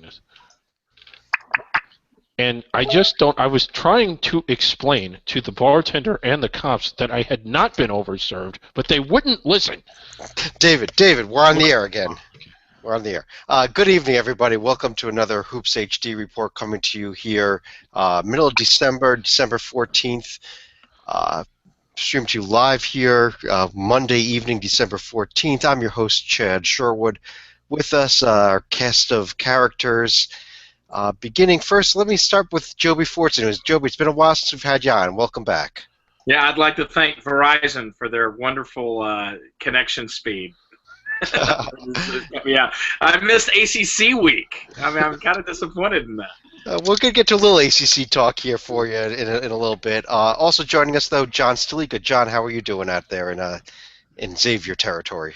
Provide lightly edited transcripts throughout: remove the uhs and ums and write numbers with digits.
this. And I just don't. I was trying to explain to the bartender and the cops that I had not been overserved, but they wouldn't listen. David, we're on the air again. We're on the air. Good evening, everybody. Welcome to another HoopsHD report coming to you here, middle of December, December 14th. Streamed to you live here Monday evening, December 14th. I'm your host, Chad Sherwood. With us, our cast of characters. Beginning first, let me start with Joby Fortune. Joby, it's been a while since we've had you on. Welcome back. Yeah, I'd like to thank Verizon for their wonderful connection speed. Yeah, I missed ACC week. I mean, I'm kind of disappointed in that. We're going to get to a little ACC talk here for you in a little bit. Also joining us, though, John Stalika. John, how are you doing out there in Xavier territory?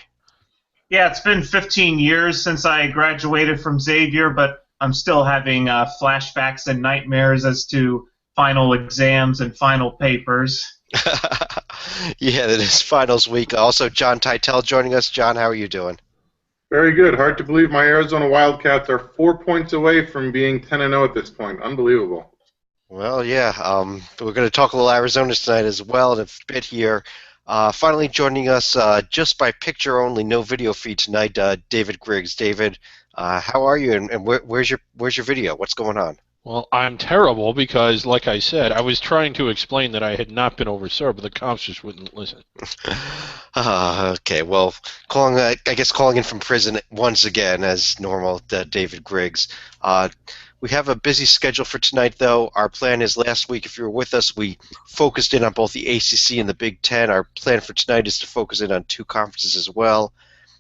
Yeah, it's been 15 years since I graduated from Xavier, but I'm still having flashbacks and nightmares as to final exams and final papers. Yeah, that is finals week. Also, John Titel joining us. John, how are you doing? Very good. Hard to believe my Arizona Wildcats are 4 points away from being 10-0 at this point. Unbelievable. Well, yeah. We're going to talk a little Arizona tonight as well in a bit here. Finally joining us just by picture only, no video feed tonight, David Griggs. David, how are you, and where's your video? What's going on? Well, I'm terrible because, like I said, I was trying to explain that I had not been overserved, but the cops just wouldn't listen. Okay, well, calling in from prison once again, as normal, David Griggs. We have a busy schedule for tonight, though. Our plan is last week, if you were with us, we focused in on both the ACC and the Big Ten. Our plan for tonight is to focus in on two conferences as well,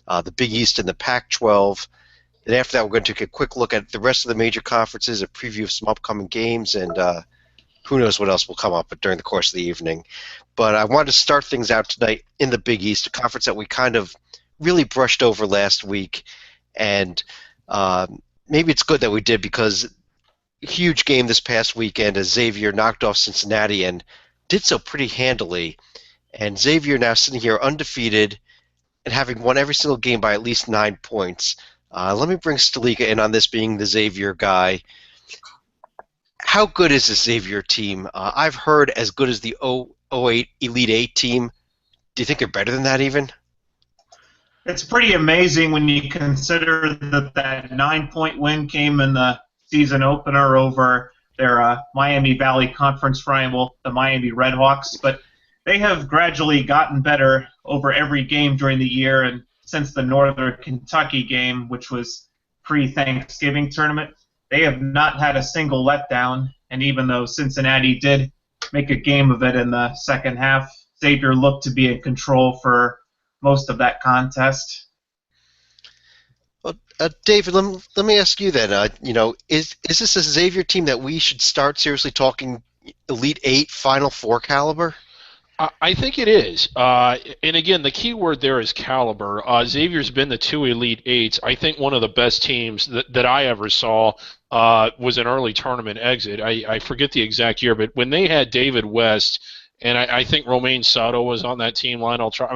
the Big East and the Pac-12. And after that, we're going to take a quick look at the rest of the major conferences, a preview of some upcoming games, and who knows what else will come up during the course of the evening. But I wanted to start things out tonight in the Big East, a conference that we kind of really brushed over last week. And maybe it's good that we did, because huge game this past weekend as Xavier knocked off Cincinnati and did so pretty handily. And Xavier now sitting here undefeated and having won every single game by at least 9 points. Let me bring Stalika in on this, being the Xavier guy. How good is this Xavier team? I've heard as good as the 08 Elite Eight team. Do you think they're better than that even? It's pretty amazing when you consider that 9-point win came in the season opener over their Miami Valley Conference rival, the Miami Redhawks. But they have gradually gotten better over every game during the year, and since the Northern Kentucky game, which was pre-Thanksgiving tournament, they have not had a single letdown. And even though Cincinnati did make a game of it in the second half, Xavier looked to be in control for most of that contest. Well, David, let me ask you then. Is this a Xavier team that we should start seriously talking Elite Eight, Final Four caliber? I think it is. And again, the key word there is caliber. Xavier's been the two Elite Eights. I think one of the best teams that I ever saw was an early tournament exit. I forget the exact year, but when they had David West, and I think Romain Sato was on that team,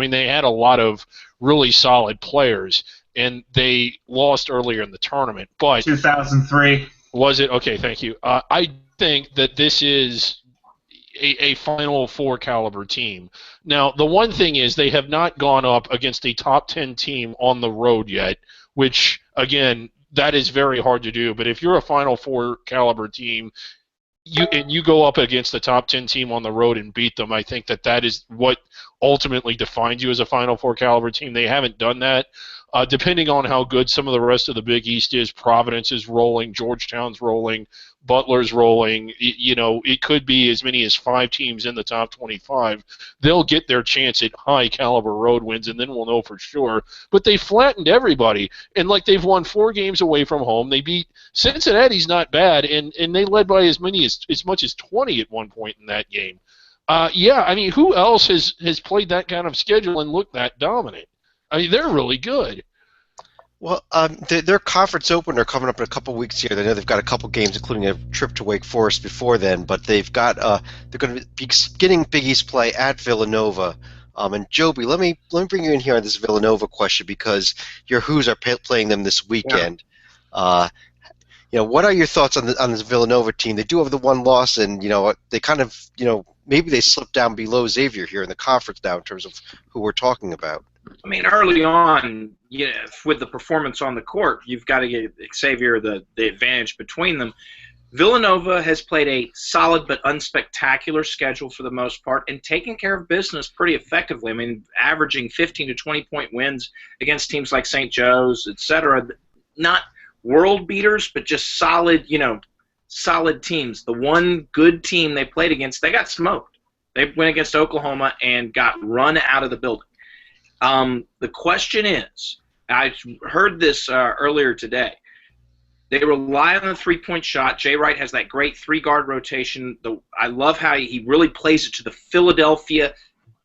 they had a lot of really solid players, and they lost earlier in the tournament. But 2003. Was it? Okay, thank you. I think that this is a Final Four caliber team. Now, the one thing is they have not gone up against a top 10 team on the road yet, which, again, that is very hard to do. But if you're a Final Four caliber team, you go up against the top 10 team on the road and beat them, I think that is what ultimately defines you as a Final Four caliber team. They haven't done that. Depending on how good some of the rest of the Big East is, Providence is rolling, Georgetown's rolling, Butler's rolling. It could be as many as 5 teams in the top 25. They'll get their chance at high-caliber road wins, and then we'll know for sure. But they flattened everybody, and they've won 4 games away from home. They beat Cincinnati's not bad, and they led by as much as 20 at one point in that game. Who else has played that kind of schedule and looked that dominant? They're really good. Well, their conference opener coming up in a couple weeks here. I know they've got a couple games, including a trip to Wake Forest before then. But they've got they're going to be getting Big East play at Villanova. And Joby, let me bring you in here on this Villanova question, because your Hoos are playing them this weekend. what are your thoughts on this Villanova team? They do have the one loss, and they kind of maybe they slipped down below Xavier here in the conference now in terms of who we're talking about. I mean, early on, with the performance on the court, you've got to give Xavier the advantage between them. Villanova has played a solid but unspectacular schedule for the most part and taken care of business pretty effectively. I mean, averaging 15 to 20-point wins against teams like St. Joe's, etc. Not world beaters, but just solid, solid teams. The one good team they played against, they got smoked. They went against Oklahoma and got run out of the building. The question is, I heard this earlier today, they rely on the three-point shot. Jay Wright has that great three-guard rotation. I love how he really plays it to the Philadelphia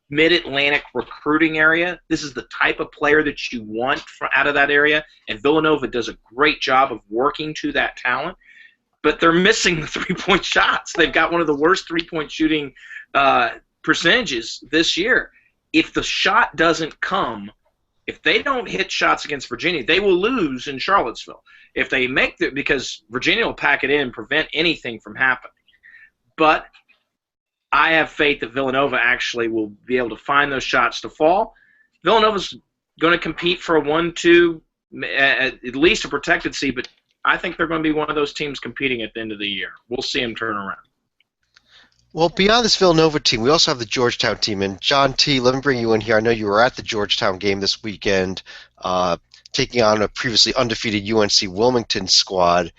mid-Atlantic recruiting area. This is the type of player that you want out of that area, and Villanova does a great job of working to that talent. But they're missing the three-point shots. They've got one of the worst three-point shooting percentages this year. If the shot doesn't come, if they don't hit shots against Virginia, they will lose in Charlottesville. If they make it, because Virginia will pack it in and prevent anything from happening. But I have faith that Villanova actually will be able to find those shots to fall. Villanova's going to compete for a 1-2, at least a protected seed, but I think they're going to be one of those teams competing at the end of the year. We'll see them turn around. Well, beyond this Villanova team, we also have the Georgetown team. And John T., let me bring you in here. I know you were at the Georgetown game this weekend, taking on a previously undefeated UNC Wilmington squad.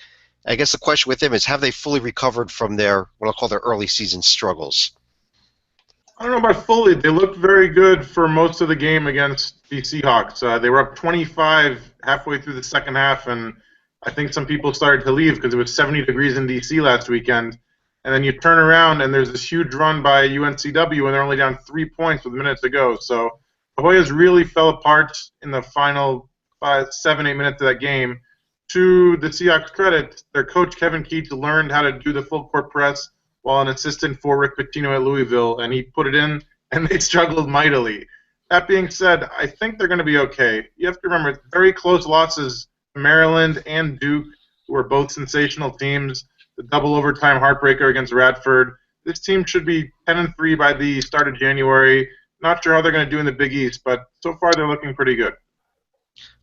I guess the question with them is, have they fully recovered from their, what I'll call their early season struggles? I don't know about fully. They looked very good for most of the game against the Seahawks. They were up 25 halfway through the second half, and I think some people started to leave because it was 70 degrees in D.C. last weekend. And then you turn around, and there's this huge run by UNCW, and they're only down 3 points with minutes to go. So the Hoyas really fell apart in the final 7, 8 minutes of that game. To the Seahawks' credit, their coach, Kevin Keats, learned how to do the full-court press while an assistant for Rick Pitino at Louisville, and he put it in, and they struggled mightily. That being said, I think they're going to be okay. You have to remember, very close losses to Maryland and Duke, who are both sensational teams. The double overtime heartbreaker against Radford. This team should be 10-3 by the start of January. Not sure how they're going to do in the Big East, but so far they're looking pretty good.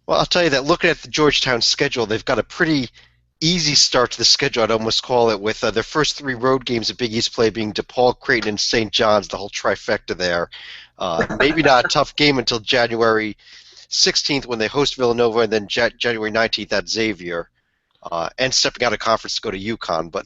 Well, I'll tell you that looking at the Georgetown schedule, they've got a pretty easy start to the schedule, I'd almost call it, with their first 3 road games at Big East play being DePaul, Creighton, and St. John's, the whole trifecta there. Maybe not a tough game until January 16th when they host Villanova, and then January 19th at Xavier. And stepping out of conference to go to UConn, but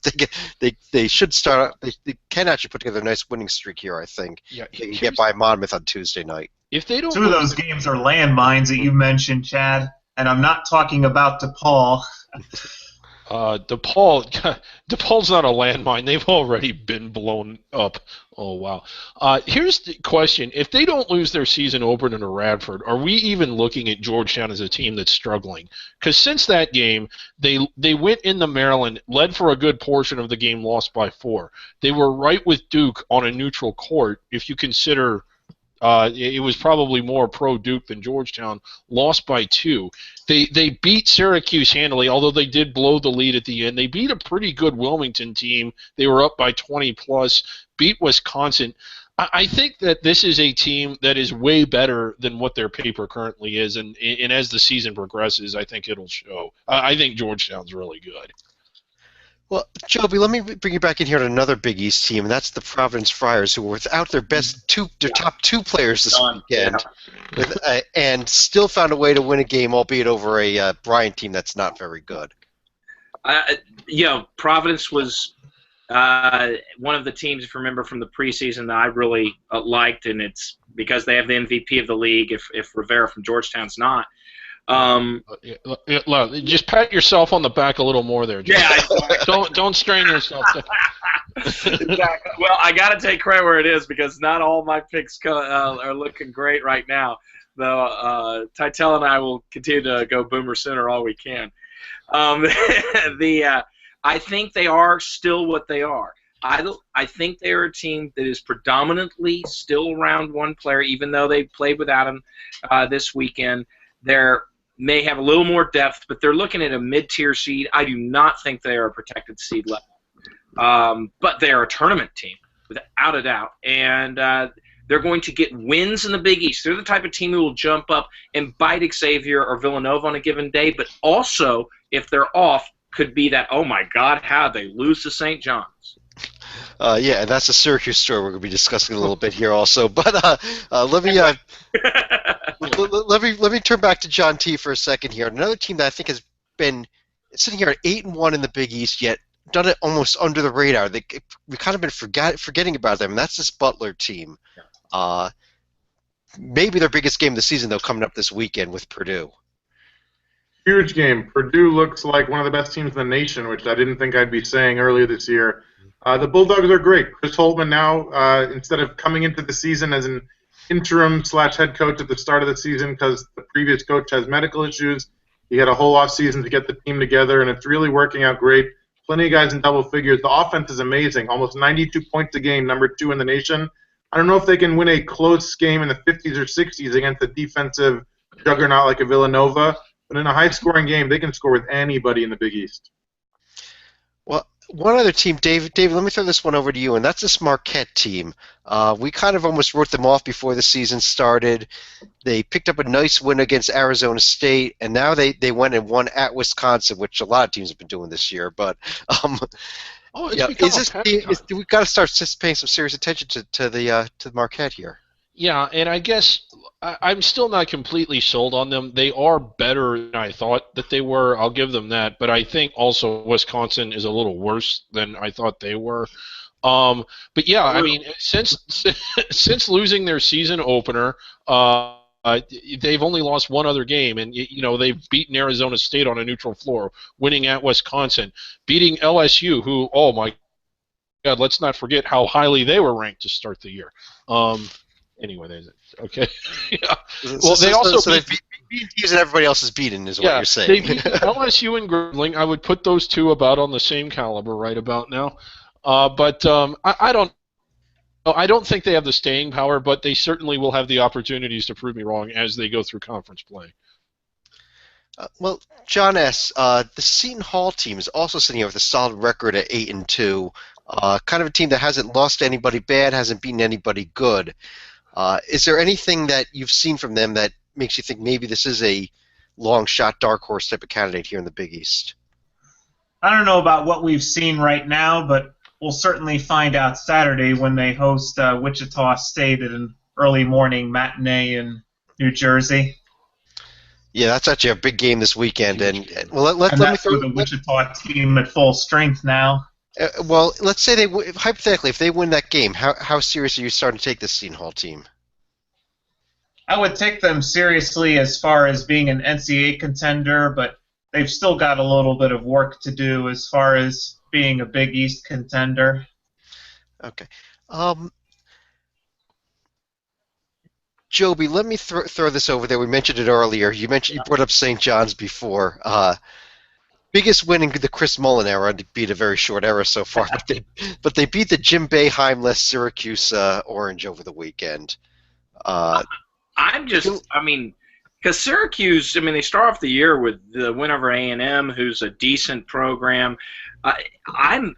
they should start. They can actually put together a nice winning streak here. I think. Yeah, they can get by Monmouth on Tuesday night. If they don't, 2 of those games are landmines that you mentioned, Chad, and I'm not talking about DePaul. DePaul's not a landmine. They've already been blown up. Oh, wow. Here's the question. If they don't lose their season opener to Radford, are we even looking at Georgetown as a team that's struggling? Because since that game, they went into Maryland, led for a good portion of the game, lost by 4. They were right with Duke on a neutral court, if you consider it was probably more pro-Duke than Georgetown, lost by 2. They beat Syracuse handily, although they did blow the lead at the end. They beat a pretty good Wilmington team. They were up by 20+, beat Wisconsin. I think that this is a team that is way better than what their paper currently is, and as the season progresses, I think it'll show. I think Georgetown's really good. Well, Joby, let me bring you back in here to another Big East team, and that's the Providence Friars, who were without their top 2 players this weekend, and still found a way to win a game, albeit over a Bryant team that's not very good. Providence was one of the teams, if you remember from the preseason, that I really liked, and it's because they have the MVP of the league. If Rivera from Georgetown's not. Just pat yourself on the back a little more there, Jim. Yeah, don't strain yourself. Exactly. Well, I got to take credit where it is because not all my picks are looking great right now. Though Titel and I will continue to go Boomer Sooner all we can. I think they are still what they are. I think they are a team that is predominantly still around one player, even though they played without him this weekend. They're may have a little more depth, but they're looking at a mid-tier seed. I do not think they are a protected seed level. But they are a tournament team, without a doubt. And they're going to get wins in the Big East. They're the type of team who will jump up and bite Xavier or Villanova on a given day, but also, if they're off, could be that, oh my God, how'd they lose to St. John's? Yeah, and that's a Syracuse story we're going to be discussing a little bit here also. But let me let me turn back to John T for a second here. Another team that I think has been sitting here at 8-1 in the Big East, yet done it almost under the radar. We've kind of been forgetting about them, and that's this Butler team. Maybe their biggest game of the season, though, coming up this weekend with Purdue. Huge game. Purdue looks like one of the best teams in the nation, which I didn't think I'd be saying earlier this year. The Bulldogs are great. Chris Holtmann now, instead of coming into the season as an interim/head coach at the start of the season because the previous coach has medical issues, he had a whole off season to get the team together, and it's really working out great. Plenty of guys in double figures. The offense is amazing. Almost 92 points a game, number 2 in the nation. I don't know if they can win a close game in the 50s or 60s against a defensive juggernaut like a Villanova, but in a high-scoring game, they can score with anybody in the Big East. Well, one other team, David, let me throw this one over to you, and that's this Marquette team. We kind of almost wrote them off before the season started. They picked up a nice win against Arizona State, and now they went and won at Wisconsin, which a lot of teams have been doing this year. But we've got to start paying some serious attention to the Marquette here. Yeah, and I guess I'm still not completely sold on them. They are better than I thought that they were. I'll give them that. But I think also Wisconsin is a little worse than I thought they were. But yeah, I mean, since losing their season opener, they've only lost one other game, and they've beaten Arizona State on a neutral floor, winning at Wisconsin, beating LSU, who, oh my God, let's not forget how highly they were ranked to start the year. Anyway, there's it. Okay. Yeah. Well, they also beat teams that everybody else is beaten, is what you're saying. They beat LSU and Grambling. I would put those two about on the same caliber right about now. But I don't think they have the staying power, but they certainly will have the opportunities to prove me wrong as they go through conference play. Well, John S., the Seton Hall team is also sitting here with a solid record at 8-2. Kind of a team that hasn't lost to anybody bad, hasn't beaten anybody good. Is there anything that you've seen from them that makes you think maybe this is a long shot, dark horse type of candidate here in the Big East? I don't know about what we've seen right now, but we'll certainly find out Saturday when they host Wichita State at an early morning matinee in New Jersey. Yeah, that's actually a big game this weekend. And let me throw the Wichita team at full strength now. Well, let's say hypothetically, if they win that game, how serious are you starting to take this Seton Hall team? I would take them seriously as far as being an NCAA contender, but they've still got a little bit of work to do as far as being a Big East contender. Okay. Joby, let me throw this over there. We mentioned it earlier. You brought up St. John's before. Biggest win in the Chris Mullen era, to beat a very short era so far, but they beat the Jim Boeheim-less Syracuse Orange over the weekend. Because Syracuse, they start off the year with the win over A&M, who's a decent program. The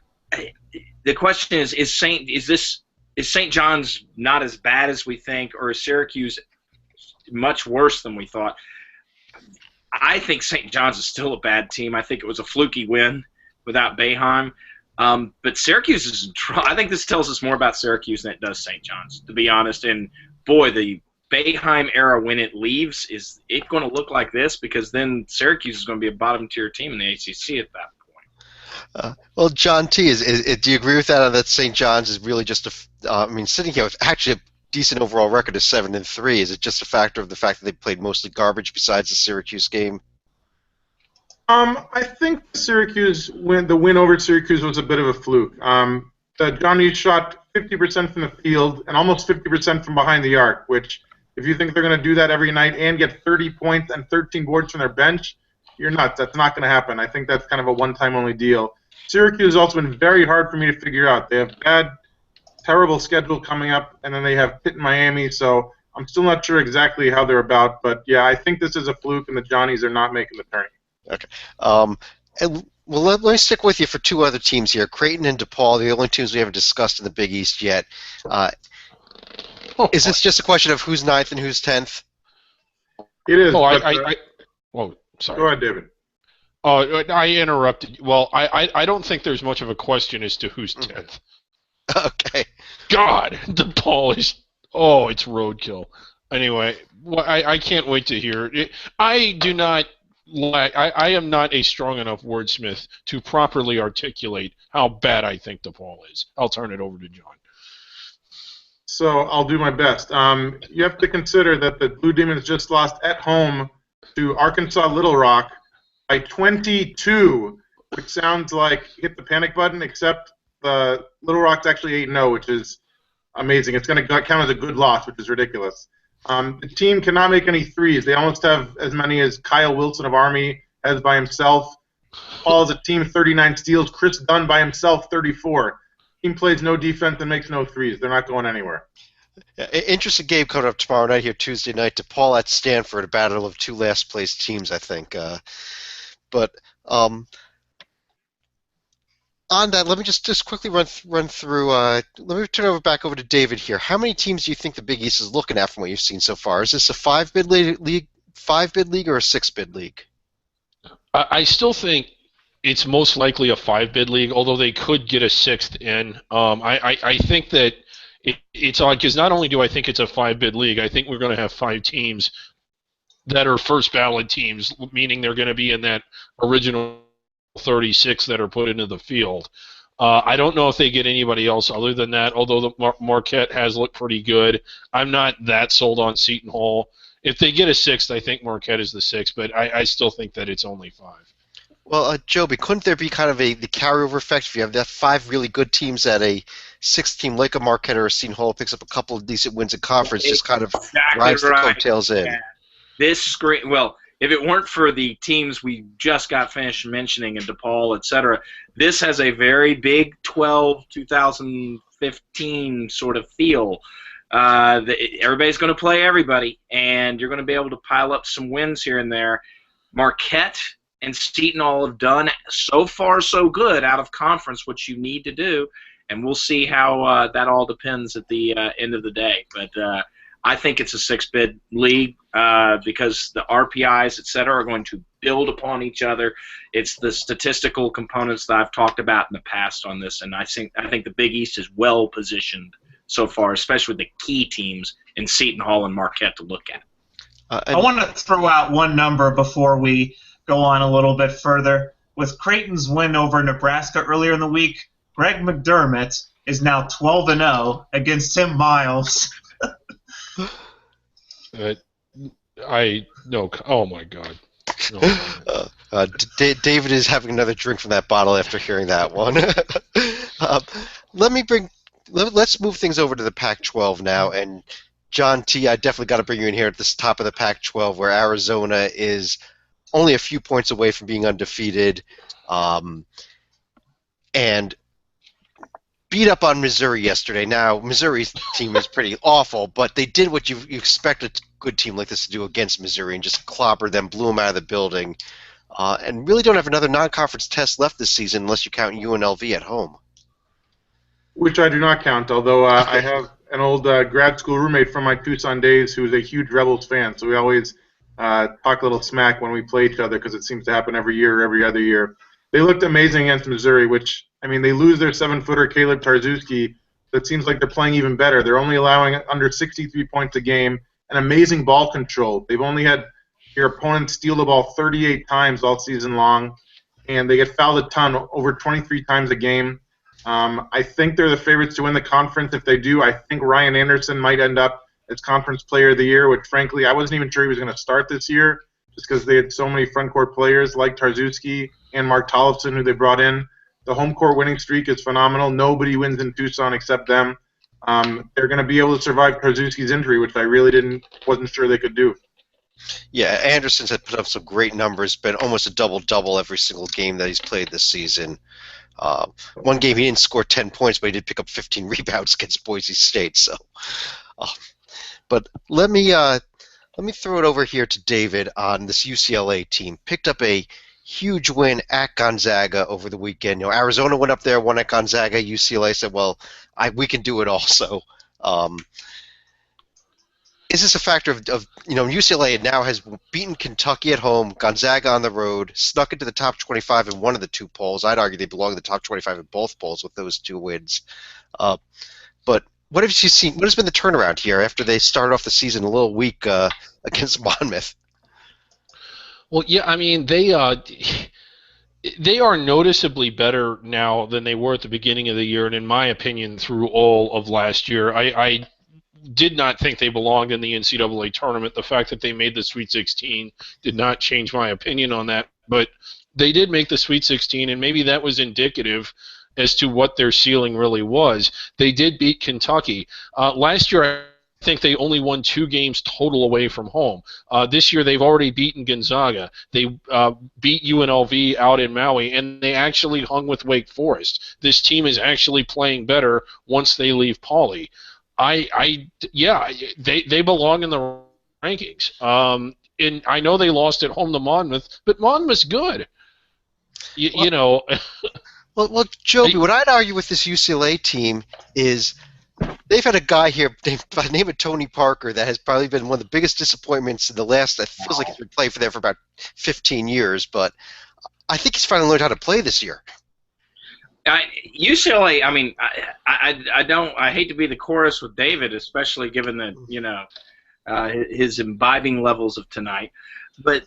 question is St. John's not as bad as we think, or is Syracuse much worse than we thought? I think St. John's is still a bad team. I think it was a fluky win without Boeheim. But Syracuse is in trouble. I think this tells us more about Syracuse than it does St. John's, to be honest. And, boy, the Boeheim era, when it leaves, is it going to look like this? Because then Syracuse is going to be a bottom-tier team in the ACC at that point. Well, John T., do you agree with that? That St. John's is really just sitting here with actually a decent overall record of 7-3. Is it just a factor of the fact that they played mostly garbage besides the Syracuse game? I think the win over Syracuse was a bit of a fluke. Johnny shot 50% from the field and almost 50% from behind the arc, which if you think they're going to do that every night and get 30 points and 13 boards from their bench, you're nuts. That's not going to happen. I think that's kind of a one-time only deal. Syracuse has also been very hard for me to figure out. They have terrible schedule coming up, and then they have Pitt and Miami, so I'm still not sure exactly how they're about, but yeah, I think this is a fluke, and the Johnnies are not making the tourney. Okay. Well, let me stick with you for two other teams here. Creighton and DePaul, the only teams we haven't discussed in the Big East yet. Is this just a question of who's 9th and who's 10th? It is. Sorry. Go ahead, David. I interrupted. Well, I don't think there's much of a question as to who's 10th. Okay. God, DePaul is... Oh, it's roadkill. Anyway, I can't wait to hear it. I am not a strong enough wordsmith to properly articulate how bad I think DePaul is. I'll turn it over to John. So I'll do my best. You have to consider that the Blue Demons just lost at home to Arkansas Little Rock by 22, which sounds like hit the panic button, except the Little Rock's actually 8-0, which is amazing. It's going to count as a good loss, which is ridiculous. The team cannot make any threes. They almost have as many as Kyle Wilson of Army has by himself. Paul as a team, 39 steals. Chris Dunn by himself, 34. Team plays no defense and makes no threes. They're not going anywhere. Yeah, interesting game coming up tomorrow night here, Tuesday night. DePaul at Stanford, a battle of two last-place teams, I think. On that, let me just quickly run through. Let me turn back over to David here. How many teams do you think the Big East is looking at from what you've seen so far? Is this a 5-bid league, or a 6-bid league? I still think it's most likely a 5-bid league, although they could get a 6th in. I think that it's odd because not only do I think it's a 5-bid league, I think we're going to have 5 teams that are first ballot teams, meaning they're going to be in that original 36 that are put into the field. I don't know if they get anybody else other than that, although the Marquette has looked pretty good. I'm not that sold on Seton Hall. If they get a 6th, I think Marquette is the 6th, but I still think that it's only 5. Well, Joby, couldn't there be kind of the carryover effect if you have that 5 really good teams that a 6th team like a Marquette or a Seton Hall picks up a couple of decent wins in conference, just kind of rides the coattails in? Yeah. Well, if it weren't for the teams we just got finished mentioning in DePaul, etc., this has a very Big 12 2015 sort of feel. Everybody's going to play everybody, and you're going to be able to pile up some wins here and there. Marquette and Seton Hall have done so far so good out of conference, what you need to do, and we'll see how that all depends at the end of the day. But I think it's a 6-bid league because the RPIs, et cetera, are going to build upon each other. It's the statistical components that I've talked about in the past on this, and I think the Big East is well positioned so far, especially with the key teams in Seton Hall and Marquette to look at. I want to throw out one number before we go on a little bit further. With Creighton's win over Nebraska earlier in the week, Greg McDermott is now 12-0 against Tim Miles. Oh my God. No. David is having another drink from that bottle after hearing that one. Let's move things over to the Pac-12 now, and John T., I definitely got to bring you in here at the top of the Pac-12, where Arizona is only a few points away from being undefeated, and beat up on Missouri yesterday. Now, Missouri's team is pretty awful, but they did what you expect a good team like this to do against Missouri and just clobber them, blew them out of the building, and really don't have another non-conference test left this season unless you count UNLV at home. Which I do not count, although I have an old grad school roommate from my Tucson days who is a huge Rebels fan, so we always talk a little smack when we play each other because it seems to happen every year or every other year. They looked amazing against Missouri, which, I mean, they lose their 7-footer Caleb Tarzewski. It seems like they're playing even better. They're only allowing under 63 points a game and amazing ball control. They've only had your opponent steal the ball 38 times all season long, and they get fouled a ton, over 23 times a game. I think they're the favorites to win the conference. If they do, I think Ryan Anderson might end up as Conference Player of the Year, which, frankly, I wasn't even sure he was going to start this year just because they had so many front-court players like Tarzewski and Mark Tollefson, who they brought in. The home court winning streak is phenomenal. Nobody wins in Tucson except them. They're going to be able to survive Tarzewski's injury, which I really wasn't sure they could do. Yeah, Anderson's had put up some great numbers, been almost a double-double every single game that he's played this season. One game he didn't score 10 points, but he did pick up 15 rebounds against Boise State. So, But let me throw it over here to David on this UCLA team. Picked up a huge win at Gonzaga over the weekend. Arizona went up there, won at Gonzaga. UCLA said, "Well, we can do it also." Um, is this a factor of UCLA now has beaten Kentucky at home, Gonzaga on the road, snuck into the top 25 in one of the two polls. I'd argue they belong in the top 25 in both polls with those two wins. But what have you seen? What has been the turnaround here after they started off the season a little weak against Monmouth? Well, yeah, I mean they are noticeably better now than they were at the beginning of the year, and in my opinion, through all of last year. I did not think they belonged in the NCAA tournament. The fact that they made the Sweet 16 did not change my opinion on that, but they did make the Sweet 16, and maybe that was indicative as to what their ceiling really was. They did beat Kentucky. Last year, I think they only won 2 games total away from home. This year, they've already beaten Gonzaga. They beat UNLV out in Maui, and they actually hung with Wake Forest. This team is actually playing better once they leave Pauley. Yeah, they belong in the rankings. And I know they lost at home to Monmouth, but Monmouth's good. You know. Well, Joby, what I'd argue with this UCLA team is they've had a guy here by the name of Tony Parker that has probably been one of the biggest disappointments in the last. It feels like he's been playing for them for about 15 years, but I think he's finally learned how to play this year. UCLA. I mean, I hate to be the chorus with David, especially given that his imbibing levels of tonight, but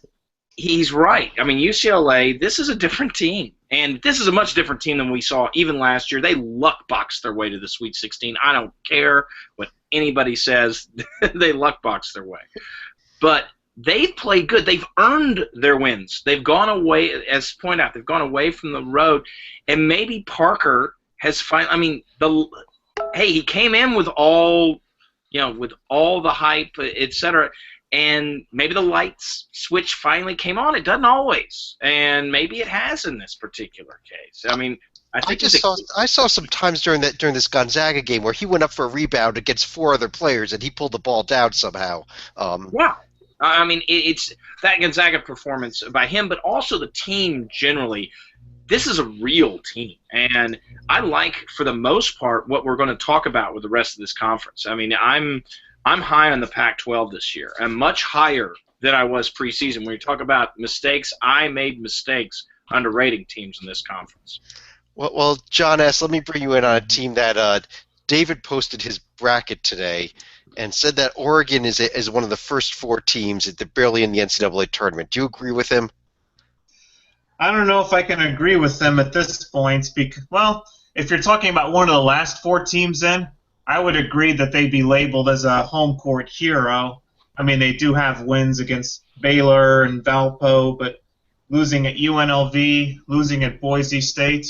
he's right. I mean, UCLA. This is a different team. And this is a much different team than we saw even last year. They luck boxed their way to the Sweet 16. I don't care what anybody says. They luck boxed their way. But they've played good. They've earned their wins. They've gone away, as pointed out, they've gone away from the road. And maybe Parker has finally, I mean, he came in with all the hype, et cetera. And maybe the lights switch finally came on. It doesn't always, and maybe it has in this particular case. I mean, I saw some times during this Gonzaga game where he went up for a rebound against 4 other players and he pulled the ball down somehow. Yeah, I mean it's that Gonzaga performance by him, but also the team generally. This is a real team, and I like for the most part what we're going to talk about with the rest of this conference. I mean, I'm high on the Pac-12 this year. I'm much higher than I was preseason. When you talk about mistakes, I made mistakes underrating teams in this conference. Well, John S., let me bring you in on a team that David posted his bracket today and said that Oregon is one of the first 4 teams that they're barely in the NCAA tournament. Do you agree with him? I don't know if I can agree with them at this point because, well, if you're talking about one of the last 4 teams in, I would agree that they'd be labeled as a home court hero. I mean, they do have wins against Baylor and Valpo, but losing at UNLV, losing at Boise State,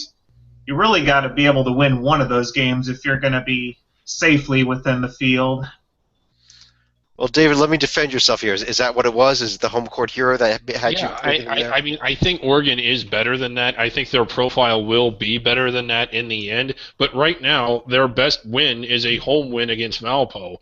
you really got to be able to win one of those games if you're going to be safely within the field. Well, David, let me defend yourself here. Is that what it was? Is it the home court hero that had you? I mean, I think Oregon is better than that. I think their profile will be better than that in the end. But right now, their best win is a home win against Valpo.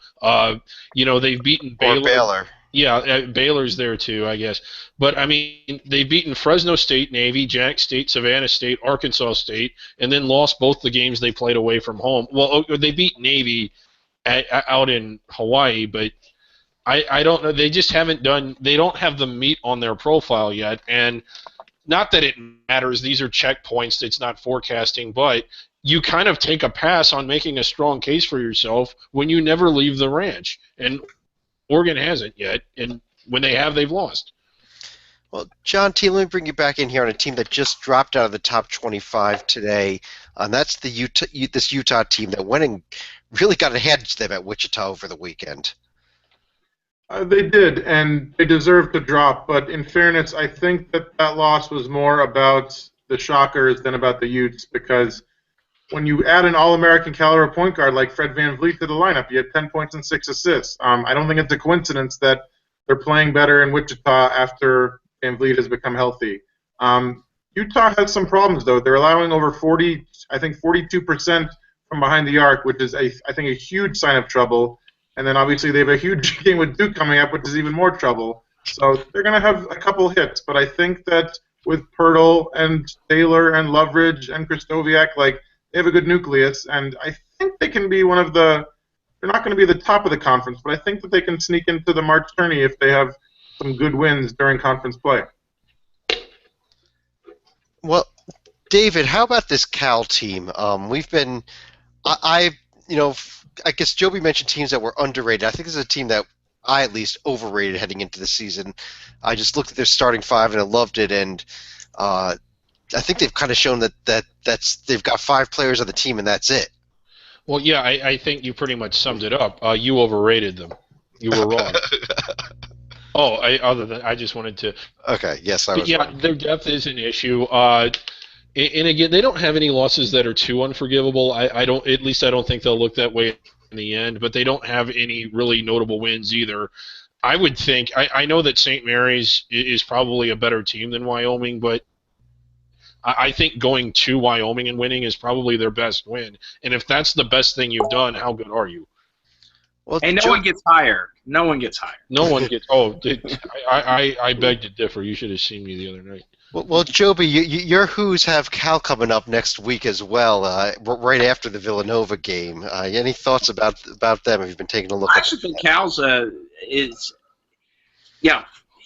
They've beaten Baylor. Or Baylor. Yeah, Baylor's there too, I guess. But, I mean, they've beaten Fresno State, Navy, Jack State, Savannah State, Arkansas State, and then lost both the games they played away from home. Well, they beat Navy out in Hawaii, but I don't know. They just haven't done – they don't have the meat on their profile yet. And not that it matters. These are checkpoints. It's not forecasting. But you kind of take a pass on making a strong case for yourself when you never leave the ranch. And Oregon hasn't yet. And when they have, they've lost. Well, John T., let me bring you back in here on a team that just dropped out of the top 25 today. And that's this Utah team that went and really got ahead of them at Wichita over the weekend. They did, and they deserved to drop. But in fairness, I think that loss was more about the Shockers than about the Utes, because when you add an All-American caliber point guard like Fred VanVleet to the lineup, you had 10 points and 6 assists. I don't think it's a coincidence that they're playing better in Wichita after VanVleet has become healthy. Utah has some problems, though. They're allowing over 42% from behind the arc, which is, I think, a huge sign of trouble. And then obviously they have a huge game with Duke coming up, which is even more trouble. So they're going to have a couple hits. But I think that with Pirtle and Taylor and Loveridge and Kristoviak, like, they have a good nucleus. And I think they can be one of the – they're not going to be the top of the conference, but I think that they can sneak into the March tourney if they have some good wins during conference play. Well, David, how about this Cal team? We've been I guess Joby mentioned teams that were underrated. I think this is a team that I at least overrated heading into the season. I just looked at their starting five and I loved it, and I think they've kind of shown that's they've got 5 players on the team and that's it. Well, yeah, I think you pretty much summed it up. You overrated them. You were wrong. I just wanted to. Okay, yes, I was. Yeah, wrong. their depth is an issue. And again, they don't have any losses that are too unforgivable. I don't think they'll look that way in the end. But they don't have any really notable wins either. I would think. I know that St. Mary's is probably a better team than Wyoming, but I think going to Wyoming and winning is probably their best win. And if that's the best thing you've done, how good are you? Well, and no one gets higher. No one gets higher. No one gets. I beg to differ. You should have seen me the other night. Well, Joby, your Who's have Cal coming up next week as well, right after the Villanova game. Any thoughts about them? Have you been taking a look? I actually think Cal's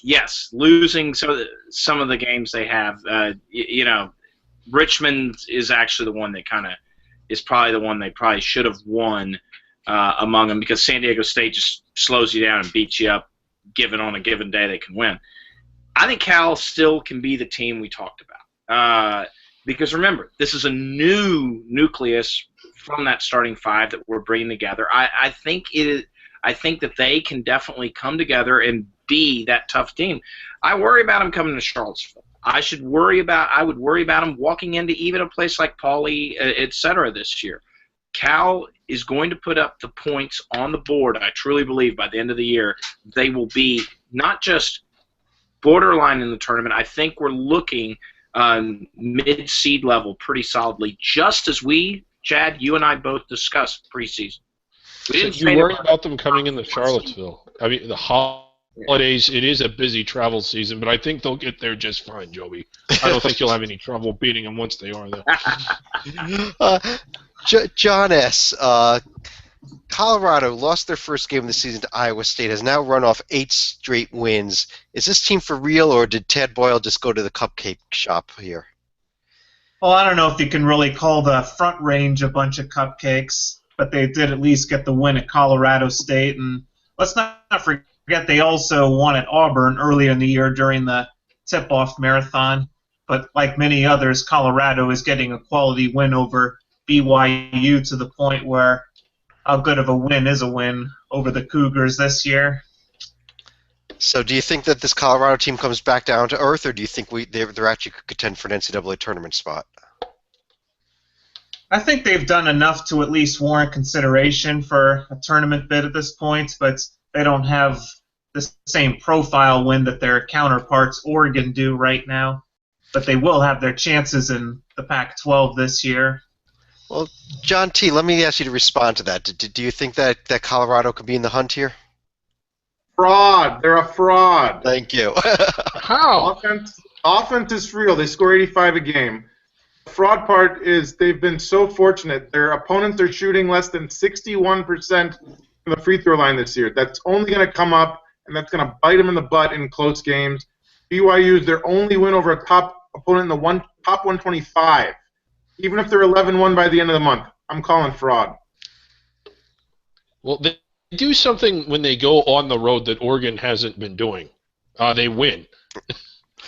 yes, losing some of the games they have. Richmond is actually the one that is probably the one they probably should have won among them, because San Diego State just slows you down and beats you up, given on a given day they can win. I think Cal still can be the team we talked about. Because remember, this is a new nucleus from that starting 5 that we're bringing together. I think that they can definitely come together and be that tough team. I worry about them coming to Charlottesville. I would worry about them walking into even a place like Pauley, etc. this year. Cal is going to put up the points on the board. I truly believe by the end of the year they will be not just borderline in the tournament. I think we're looking mid-seed level pretty solidly, just as Chad, you and I both discussed preseason. You worry about them coming into Charlottesville. I mean, the holidays, it is a busy travel season, but I think they'll get there just fine, Joby. I don't think you'll have any trouble beating them once they are there. John S., Colorado lost their first game of the season to Iowa State, has now run off 8 straight wins. Is this team for real, or did Tad Boyle just go to the cupcake shop here? Well, I don't know if you can really call the Front Range a bunch of cupcakes, but they did at least get the win at Colorado State. And let's not forget they also won at Auburn earlier in the year during the tip-off marathon. But like many others, Colorado is getting a quality win over BYU to the point where how good of a win is a win over the Cougars this year. So do you think that this Colorado team comes back down to earth, or do you think they're actually could contend for an NCAA tournament spot? I think they've done enough to at least warrant consideration for a tournament bid at this point, but they don't have the same profile win that their counterparts Oregon do right now. But they will have their chances in the Pac-12 this year. Well, John T., let me ask you to respond to that. Do you think that Colorado could be in the hunt here? Fraud. They're a fraud. Thank you. How? Offense is real. They score 85 a game. The fraud part is they've been so fortunate. Their opponents are shooting less than 61% from the free throw line this year. That's only going to come up, and that's going to bite them in the butt in close games. BYU is their only win over a top opponent in the top 125. Even if they're 11-1 by the end of the month, I'm calling fraud. Well, they do something when they go on the road that Oregon hasn't been doing. They win.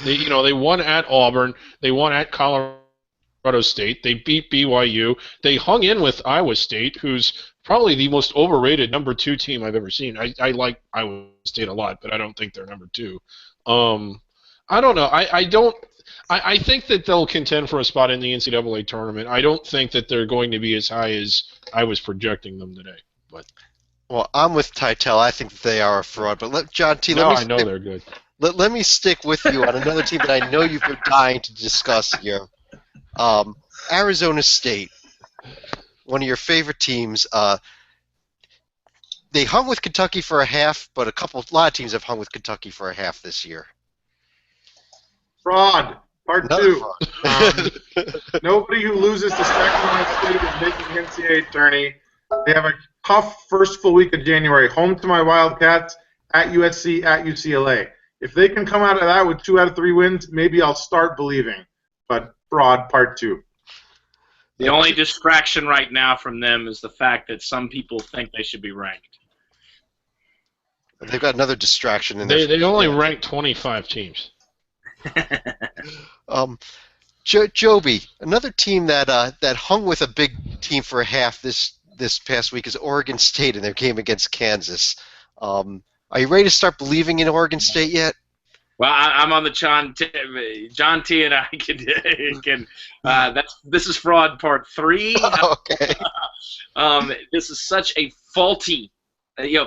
They won at Auburn. They won at Colorado State. They beat BYU. They hung in with Iowa State, who's probably the most overrated number 2 team I've ever seen. I like Iowa State a lot, but I don't think they're number 2. I don't know. I think that they'll contend for a spot in the NCAA tournament. I don't think that they're going to be as high as I was projecting them today. But well, I'm with Titel. I think that they are a fraud. But John T., I know they're good. Let me stick with you on another team that I know you've been dying to discuss here. Arizona State, one of your favorite teams. they hung with Kentucky for a half, but a lot of teams have hung with Kentucky for a half this year. Fraud. Part Another 2. fraud. Nobody who loses to Sacramento State is making the NCAA tourney. They have a tough first full week of January. Home to my Wildcats, at USC, at UCLA. If they can come out of that with 2 out of 3 wins, maybe I'll start believing. But fraud, part 2. The only distraction right now from them is the fact that some people think they should be ranked. They've got another distraction in there. They only rank 25 teams. Joby, another team that hung with a big team for a half this past week is Oregon State in their game against Kansas. Are you ready to start believing in Oregon State yet? Well, I'm on the John T and I can this is fraud part 3. Okay. This is such a faulty.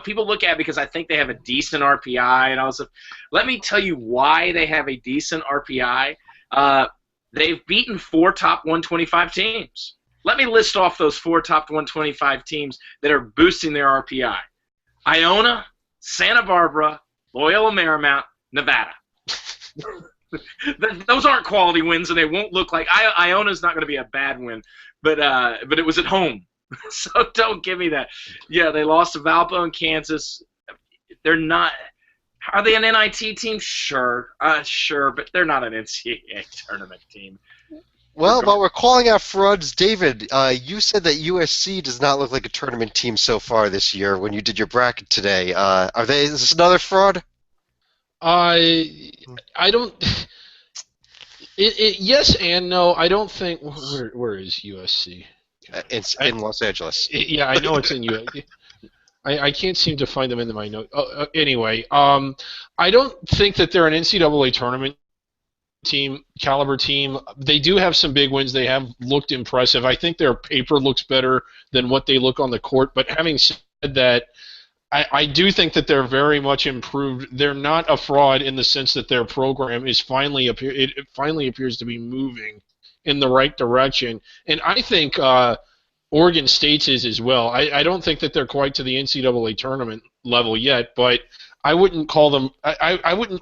People look at it because I think they have a decent RPI, and also, let me tell you why they have a decent RPI. They've beaten 4 top 125 teams. Let me list off those 4 top 125 teams that are boosting their RPI: Iona, Santa Barbara, Loyola Marymount, Nevada. Those aren't quality wins, and they won't look like Iona's not going to be a bad win, but it was at home. So don't give me that. Yeah, they lost to Valpo and Kansas. They're not. Are they an NIT team? Sure, but they're not an NCAA tournament team. Well, while we're calling out frauds, David, you said that USC does not look like a tournament team so far this year when you did your bracket today. Is this another fraud? I don't. Yes and no. I don't think. Where is USC? It's in Los Angeles. Yeah, I know it's in USC. I can't seem to find them in my note. Anyway, I don't think that they're an NCAA tournament caliber team. They do have some big wins. They have looked impressive. I think their paper looks better than what they look on the court. But having said that, I do think that they're very much improved. They're not a fraud in the sense that their program is finally appears to be moving in the right direction. And I think Oregon State's is as well. I don't think that they're quite to the NCAA tournament level yet, but I wouldn't call them I wouldn't.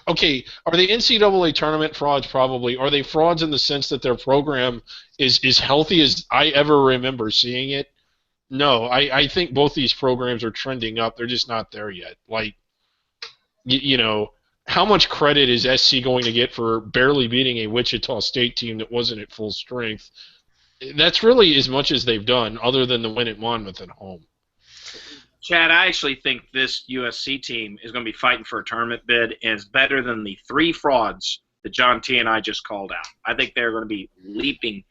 Okay, are they NCAA tournament frauds? Probably. Are they frauds in the sense that their program is as healthy as I ever remember seeing it? No, I think both these programs are trending up. They're just not there yet. Like, how much credit is SC going to get for barely beating a Wichita State team that wasn't at full strength? That's really as much as they've done, other than the win at Monmouth at home. Chad, I actually think this USC team is going to be fighting for a tournament bid and is better than the 3 frauds that John T and I just called out. I think they're going to be leaping.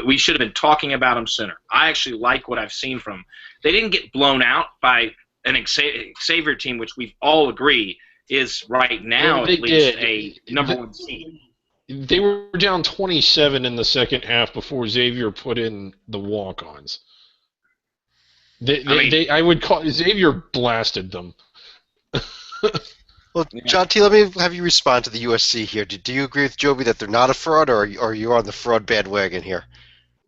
We should have been talking about them sooner. I actually like what I've seen from them. They didn't get blown out by an Xavier team, which we all agree is right now at least a number 1 team. They were down 27 in the second half before Xavier put in the walk-ons. I would call Xavier blasted them. Well, John T, let me have you respond to the USC here. Do you agree with Joby that they're not a fraud, or are you on the fraud bandwagon here?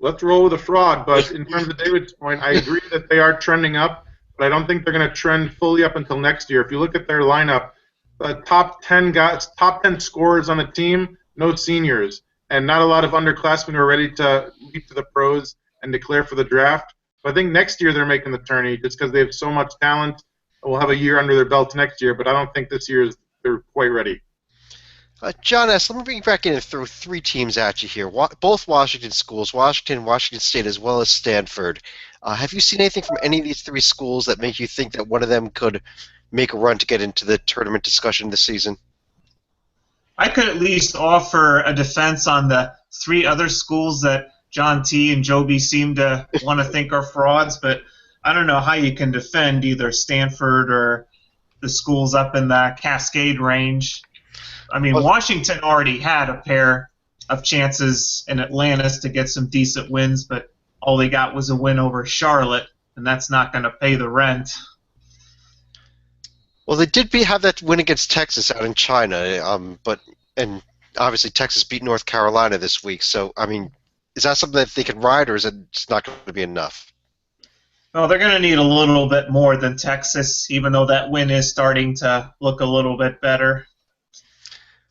Let's roll with a fraud, but in terms of David's point, I agree that they are trending up, but I don't think they're going to trend fully up until next year. If you look at their lineup, the top 10 scorers on the team, no seniors, and not a lot of underclassmen who are ready to leap to the pros and declare for the draft. So I think next year they're making the tourney just because they have so much talent. We'll have a year under their belts next year, but I don't think this year they're quite ready. John S., let me bring you back in and throw 3 teams at you here. Both Washington schools, Washington State, as well as Stanford. Have you seen anything from any of these 3 schools that make you think that one of them could make a run to get into the tournament discussion this season? I could at least offer a defense on the 3 other schools that John T. and Joby seem to want to think are frauds, but I don't know how you can defend either Stanford or the schools up in the Cascade range. I mean, Washington already had a pair of chances in Atlantis to get some decent wins, but all they got was a win over Charlotte, and that's not going to pay the rent. Well, they did have that win against Texas out in China, and obviously Texas beat North Carolina this week. So, I mean, is that something that they can ride, or is it just not going to be enough? Well, they're going to need a little bit more than Texas, even though that win is starting to look a little bit better.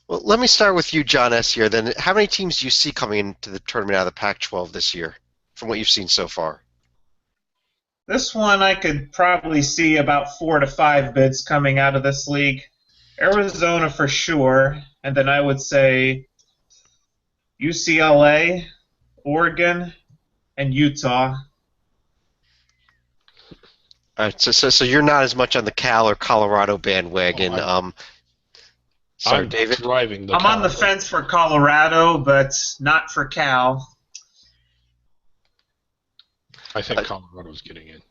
Well, let me start with you, John S. here. Then, how many teams do you see coming into the tournament out of the Pac-12 this year, from what you've seen so far? This one I could probably see about 4 to 5 bids coming out of this league. Arizona for sure, and then I would say UCLA, Oregon, and Utah. All right, so you're not as much on the Cal or Colorado bandwagon. Sorry, I'm David. driving the I'm on the Cal. fence for Colorado, but not for Cal. I think Colorado's getting in.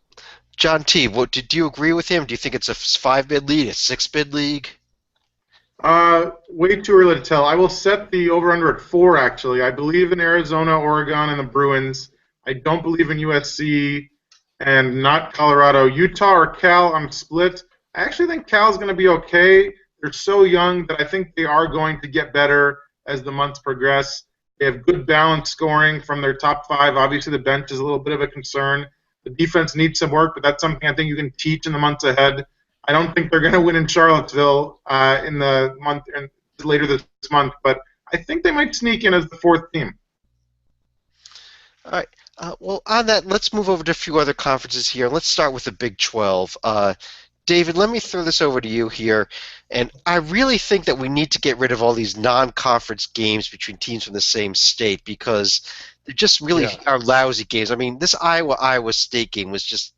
John T., did you agree with him? Do you think it's a 5-bid league, a 6-bid league? Way too early to tell. I will set the over-under at 4, actually. I believe in Arizona, Oregon, and the Bruins. I don't believe in USC and not Colorado. Utah or Cal, I'm split. I actually think Cal's going to be okay. They're so young that I think they are going to get better as the months progress. They have good balanced scoring from their top 5. Obviously, the bench is a little bit of a concern. The defense needs some work, but that's something I think you can teach in the months ahead. I don't think they're going to win in Charlottesville in the month and later this month, but I think they might sneak in as the 4th team. All right. Well, on that, let's move over to a few other conferences here. Let's start with the Big 12. David, let me throw this over to you here. And I really think that we need to get rid of all these non-conference games between teams from the same state because they just really are lousy games. I mean, this Iowa State game was just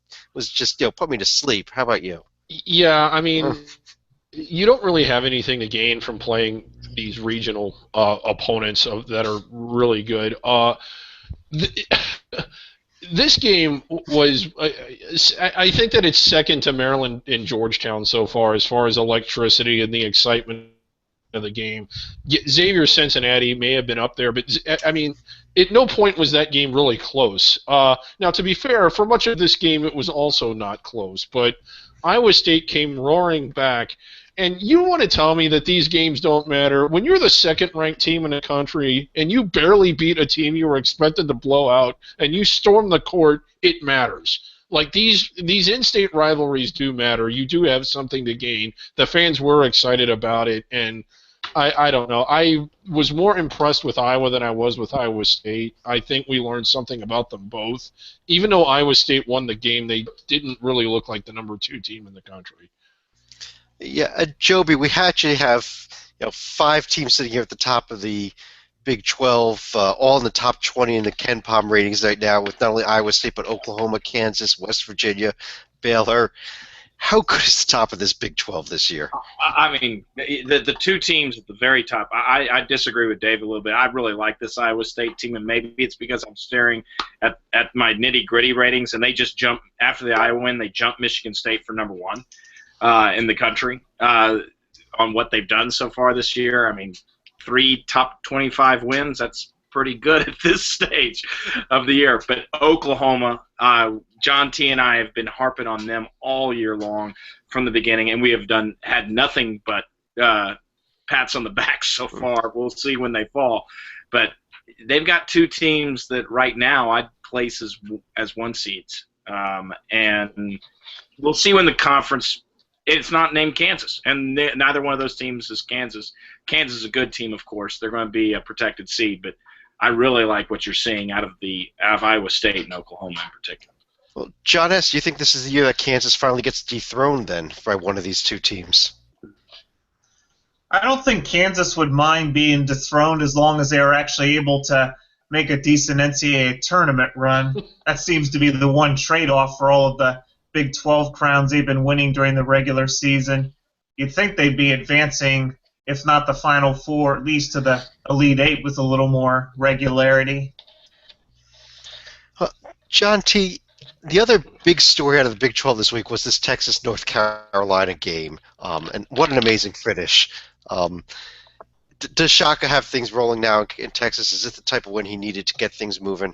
put me to sleep. How about you? Yeah, I mean, you don't really have anything to gain from playing these regional opponents that are really good. This game was, I think that it's second to Maryland and Georgetown so far as electricity and the excitement of the game. Xavier Cincinnati may have been up there, but I mean, at no point was that game really close. Now, to be fair, for much of this game, it was also not close, but Iowa State came roaring back. And you want to tell me that these games don't matter? When you're the second-ranked team in the country and you barely beat a team you were expected to blow out and you storm the court, it matters. Like these in-state rivalries do matter. You do have something to gain. The fans were excited about it, and I don't know. I was more impressed with Iowa than I was with Iowa State. I think we learned something about them both. Even though Iowa State won the game, they didn't really look like the number 2 team in the country. Yeah, Joby, we actually have 5 teams sitting here at the top of the Big 12, all in the top 20 in the Ken Palm ratings right now, with not only Iowa State but Oklahoma, Kansas, West Virginia, Baylor. How good is the top of this Big 12 this year? I mean, the 2 teams at the very top, I disagree with Dave a little bit. I really like this Iowa State team, and maybe it's because I'm staring at my nitty-gritty ratings, and they just jumped, after the Iowa win, they jumped Michigan State for number 1. In the country on what they've done so far this year. I mean, 3 top 25 wins, that's pretty good at this stage of the year. But Oklahoma, John T. and I have been harping on them all year long from the beginning, and we have had nothing but pats on the back so far. We'll see when they fall. But they've got 2 teams that right now I'd place as 1 seeds. And we'll see when the conference – it's not named Kansas, and neither one of those teams is Kansas. Kansas is a good team, of course. They're going to be a protected seed, but I really like what you're seeing out of Iowa State and Oklahoma in particular. Well, John S., do you think this is the year that Kansas finally gets dethroned then by one of these 2 teams? I don't think Kansas would mind being dethroned as long as they are actually able to make a decent NCAA tournament run. That seems to be the one trade-off for all of the Big 12 crowns they've been winning during the regular season. You'd think they'd be advancing, if not the Final Four, at least to the Elite Eight with a little more regularity. John T., the other big story out of the Big 12 this week was this Texas-North Carolina game, and what an amazing finish. Does Shaka have things rolling now in Texas? Is it the type of win he needed to get things moving?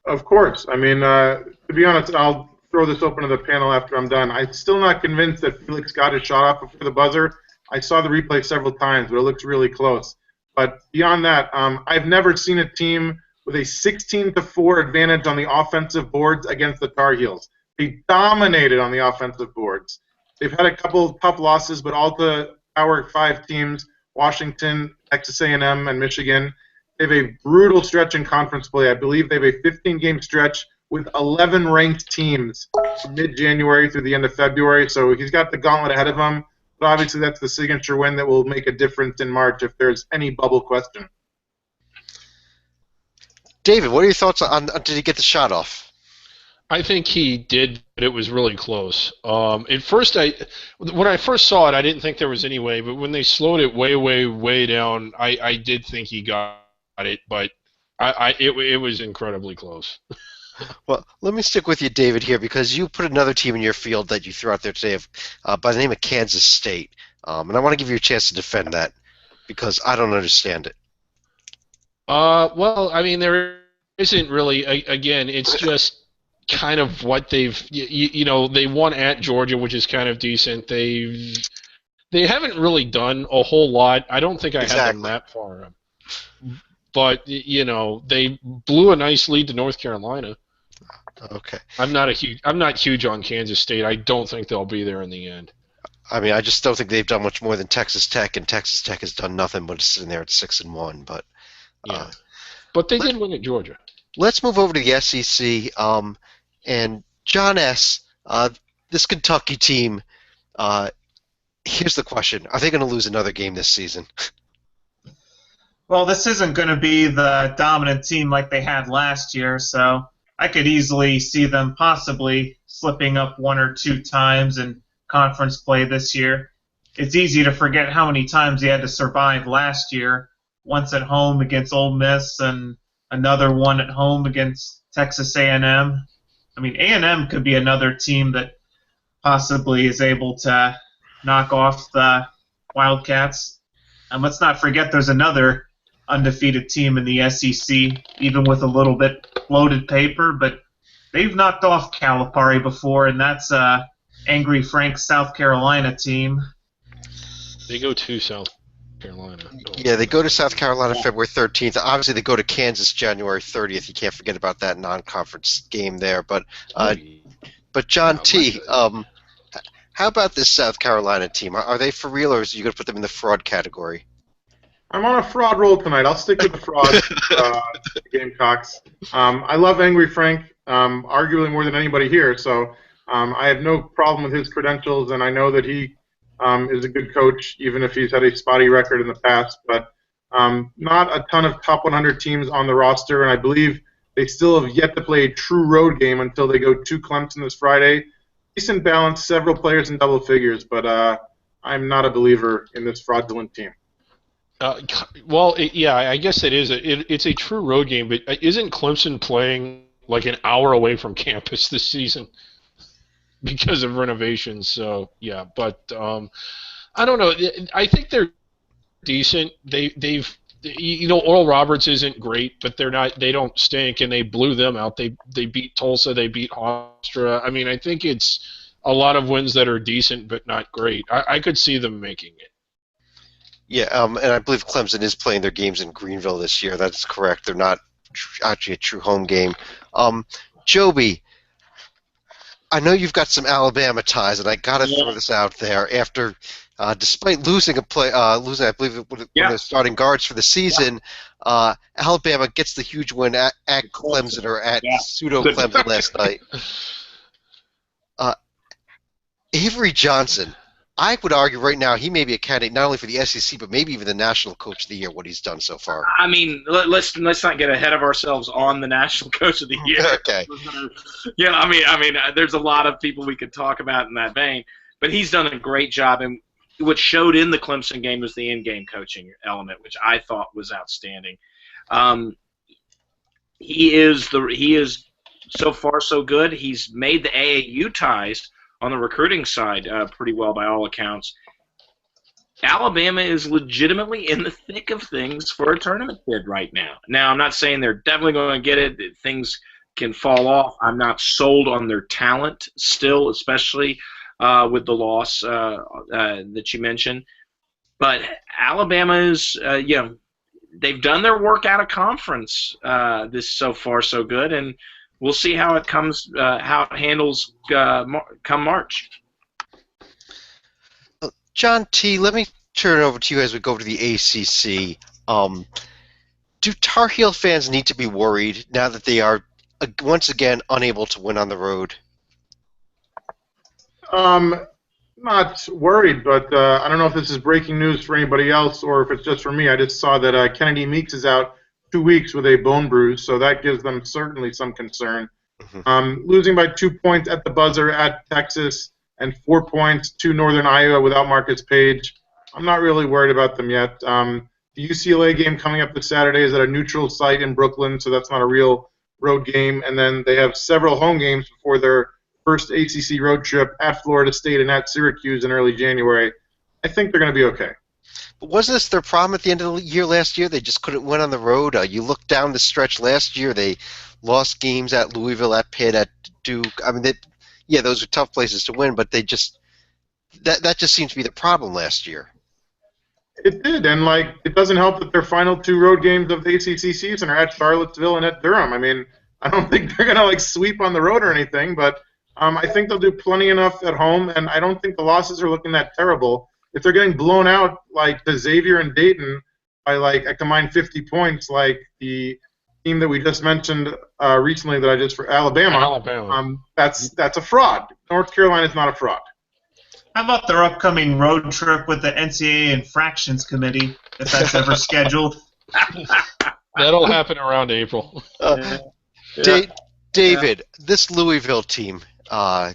Of course. I mean, to be honest, I'll throw this open to the panel after I'm done. I'm still not convinced that Felix got his shot off before the buzzer. I saw the replay several times, but it looks really close. But beyond that, I've never seen a team with a 16-4 advantage on the offensive boards against the Tar Heels. They dominated on the offensive boards. They've had a couple of tough losses, but all the Power 5 teams, Washington, Texas A&M, and Michigan, they have a brutal stretch in conference play. I believe they have a 15-game stretch with 11 ranked teams from mid-January through the end of February. So he's got the gauntlet ahead of him. But obviously that's the signature win that will make a difference in March if there's any bubble question. David, what are your thoughts on did he get the shot off? I think he did, but it was really close. At first, when I first saw it, I didn't think there was any way, but when they slowed it way, way, way down, I did think he got it, but it was incredibly close. Well, let me stick with you, David, here, because you put another team in your field that you threw out there today by the name of Kansas State. And I want to give you a chance to defend that because I don't understand it. Well, I mean, there isn't really, again, it's just kind of what they've, they won at Georgia, which is kind of decent. They haven't really done a whole lot. I don't think I had them that far up. But, they blew a nice lead to North Carolina. Okay. I'm not huge on Kansas State. I don't think they'll be there in the end. I mean, I just don't think they've done much more than Texas Tech, and Texas Tech has done nothing but sitting there at 6-1. But yeah, but they did win at Georgia. Let's move over to the SEC. And John S., this Kentucky team. Here's the question: are they going to lose another game this season? Well, this isn't going to be the dominant team like they had last year, so I could easily see them possibly slipping up one or two times in conference play this year. It's easy to forget how many times they had to survive last year, once at home against Ole Miss and another one at home against Texas A&M. I mean, A&M could be another team that possibly is able to knock off the Wildcats. And let's not forget there's another undefeated team in the SEC, even with a little bit bloated paper, but they've knocked off Calipari before, and that's Angry Frank's South Carolina team. They go to South Carolina. Yeah, they go to South Carolina February 13th. Obviously, they go to Kansas January 30th. You can't forget about that non-conference game there. But John T., how about this South Carolina team? Are they for real, or are you going to put them in the fraud category? I'm on a fraud roll tonight. I'll stick with the fraud Gamecocks. I love Angry Frank, arguably more than anybody here, so I have no problem with his credentials, and I know that he is a good coach, even if he's had a spotty record in the past. But not a ton of top 100 teams on the roster, and I believe they still have yet to play a true road game until they go to Clemson this Friday. Decent balance, several players in double figures, but I'm not a believer in this fraudulent team. I guess it is. It's a true road game, but isn't Clemson playing like an hour away from campus this season because of renovations? So yeah, but I don't know. I think they're decent. They've Oral Roberts isn't great, but they don't stink, and they blew them out. They beat Tulsa. They beat Hofstra. I mean, I think it's a lot of wins that are decent but not great. I could see them making it. Yeah, and I believe Clemson is playing their games in Greenville this year. That's correct. They're not actually a true home game. Joby, I know you've got some Alabama ties, and I got to throw this out there. After, despite losing I believe one of their starting guards for the season, Alabama gets the huge win at Clemson, or at pseudo-Clemson last night. Avery Johnson, I would argue right now he may be a candidate not only for the SEC but maybe even the National Coach of the Year. What he's done so far. I mean, let's not get ahead of ourselves on the National Coach of the Year. Okay. Yeah, I mean, there's a lot of people we could talk about in that vein, but he's done a great job. And what showed in the Clemson game was the in-game coaching element, which I thought was outstanding. He is so far so good. He's made the AAU ties on the recruiting side pretty well by all accounts. Alabama is legitimately in the thick of things for a tournament bid right now. Now, I'm not saying they're definitely going to get it. Things can fall off. I'm not sold on their talent still, especially with the loss that you mentioned. But Alabama is, they've done their work out of conference. This so far so good, and we'll see how it comes, how it handles come March. John T., let me turn it over to you as we go to the ACC. Do Tar Heel fans need to be worried now that they are once again unable to win on the road? Not worried, but I don't know if this is breaking news for anybody else or if it's just for me. I just saw that Kennedy Meeks is out 2 weeks with a bone bruise, so that gives them certainly some concern. Losing by 2 points at the buzzer at Texas and 4 points to Northern Iowa without Marcus Page, I'm not really worried about them yet. The UCLA game coming up this Saturday is at a neutral site in Brooklyn, so that's not a real road game. And then they have several home games before their first ACC road trip at Florida State and at Syracuse in early January. I think they're going to be okay. But wasn't this their problem at the end of the year last year? They just couldn't win on the road. You look down the stretch last year, they lost games at Louisville, at Pitt, at Duke. I mean, those were tough places to win, but they just that just seemed to be the problem last year. It did, and it doesn't help that their final 2 road games of the ACC season are at Charlottesville and at Durham. I mean, I don't think they're going to sweep on the road or anything, but I think they'll do plenty enough at home, and I don't think the losses are looking that terrible. If they're getting blown out the Xavier and Dayton by a combined 50 points, like the team that we just mentioned recently that I just for Alabama, that's a fraud. North Carolina is not a fraud. How about their upcoming road trip with the NCAA Infractions Committee, if that's ever scheduled? That'll happen around April. David, this Louisville team, oh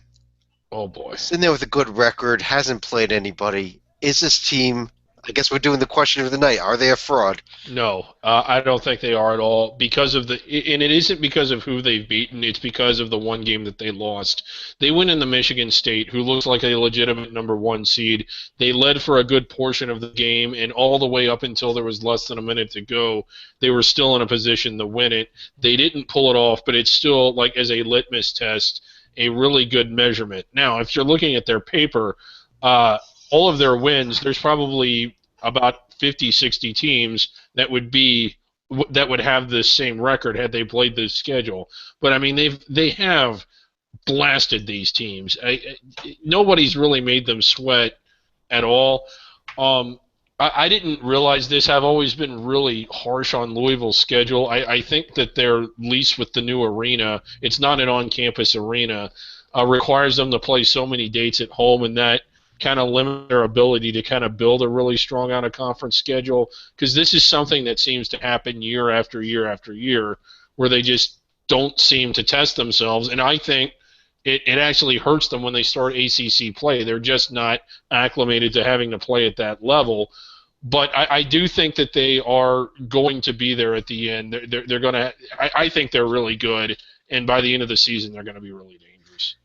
boy, in there with a good record, hasn't played anybody. Is this team? I guess we're doing the question of the night. Are they a fraud? No, I don't think they are at all. And it isn't because of who they've beaten. It's because of the one game that they lost. They went into Michigan State, who looks like a legitimate number 1 seed. They led for a good portion of the game, and all the way up until there was less than a minute to go, they were still in a position to win it. They didn't pull it off, but it's still, as a litmus test, a really good measurement. Now, if you're looking at their paper, all of their wins, there's probably about 50, 60 teams that would have this same record had they played this schedule. But I mean, they have blasted these teams. Nobody's really made them sweat at all. I didn't realize this. I've always been really harsh on Louisville's schedule. I think that their lease with the new arena, it's not an on-campus arena, requires them to play so many dates at home, and that kind of limit their ability to kind of build a really strong out-of-conference schedule, because this is something that seems to happen year after year after year where they just don't seem to test themselves, and I think it actually hurts them when they start ACC play. They're just not acclimated to having to play at that level. But I do think that they are going to be there at the end. They're going to. I think they're really good, and by the end of the season, they're going to be really dangerous.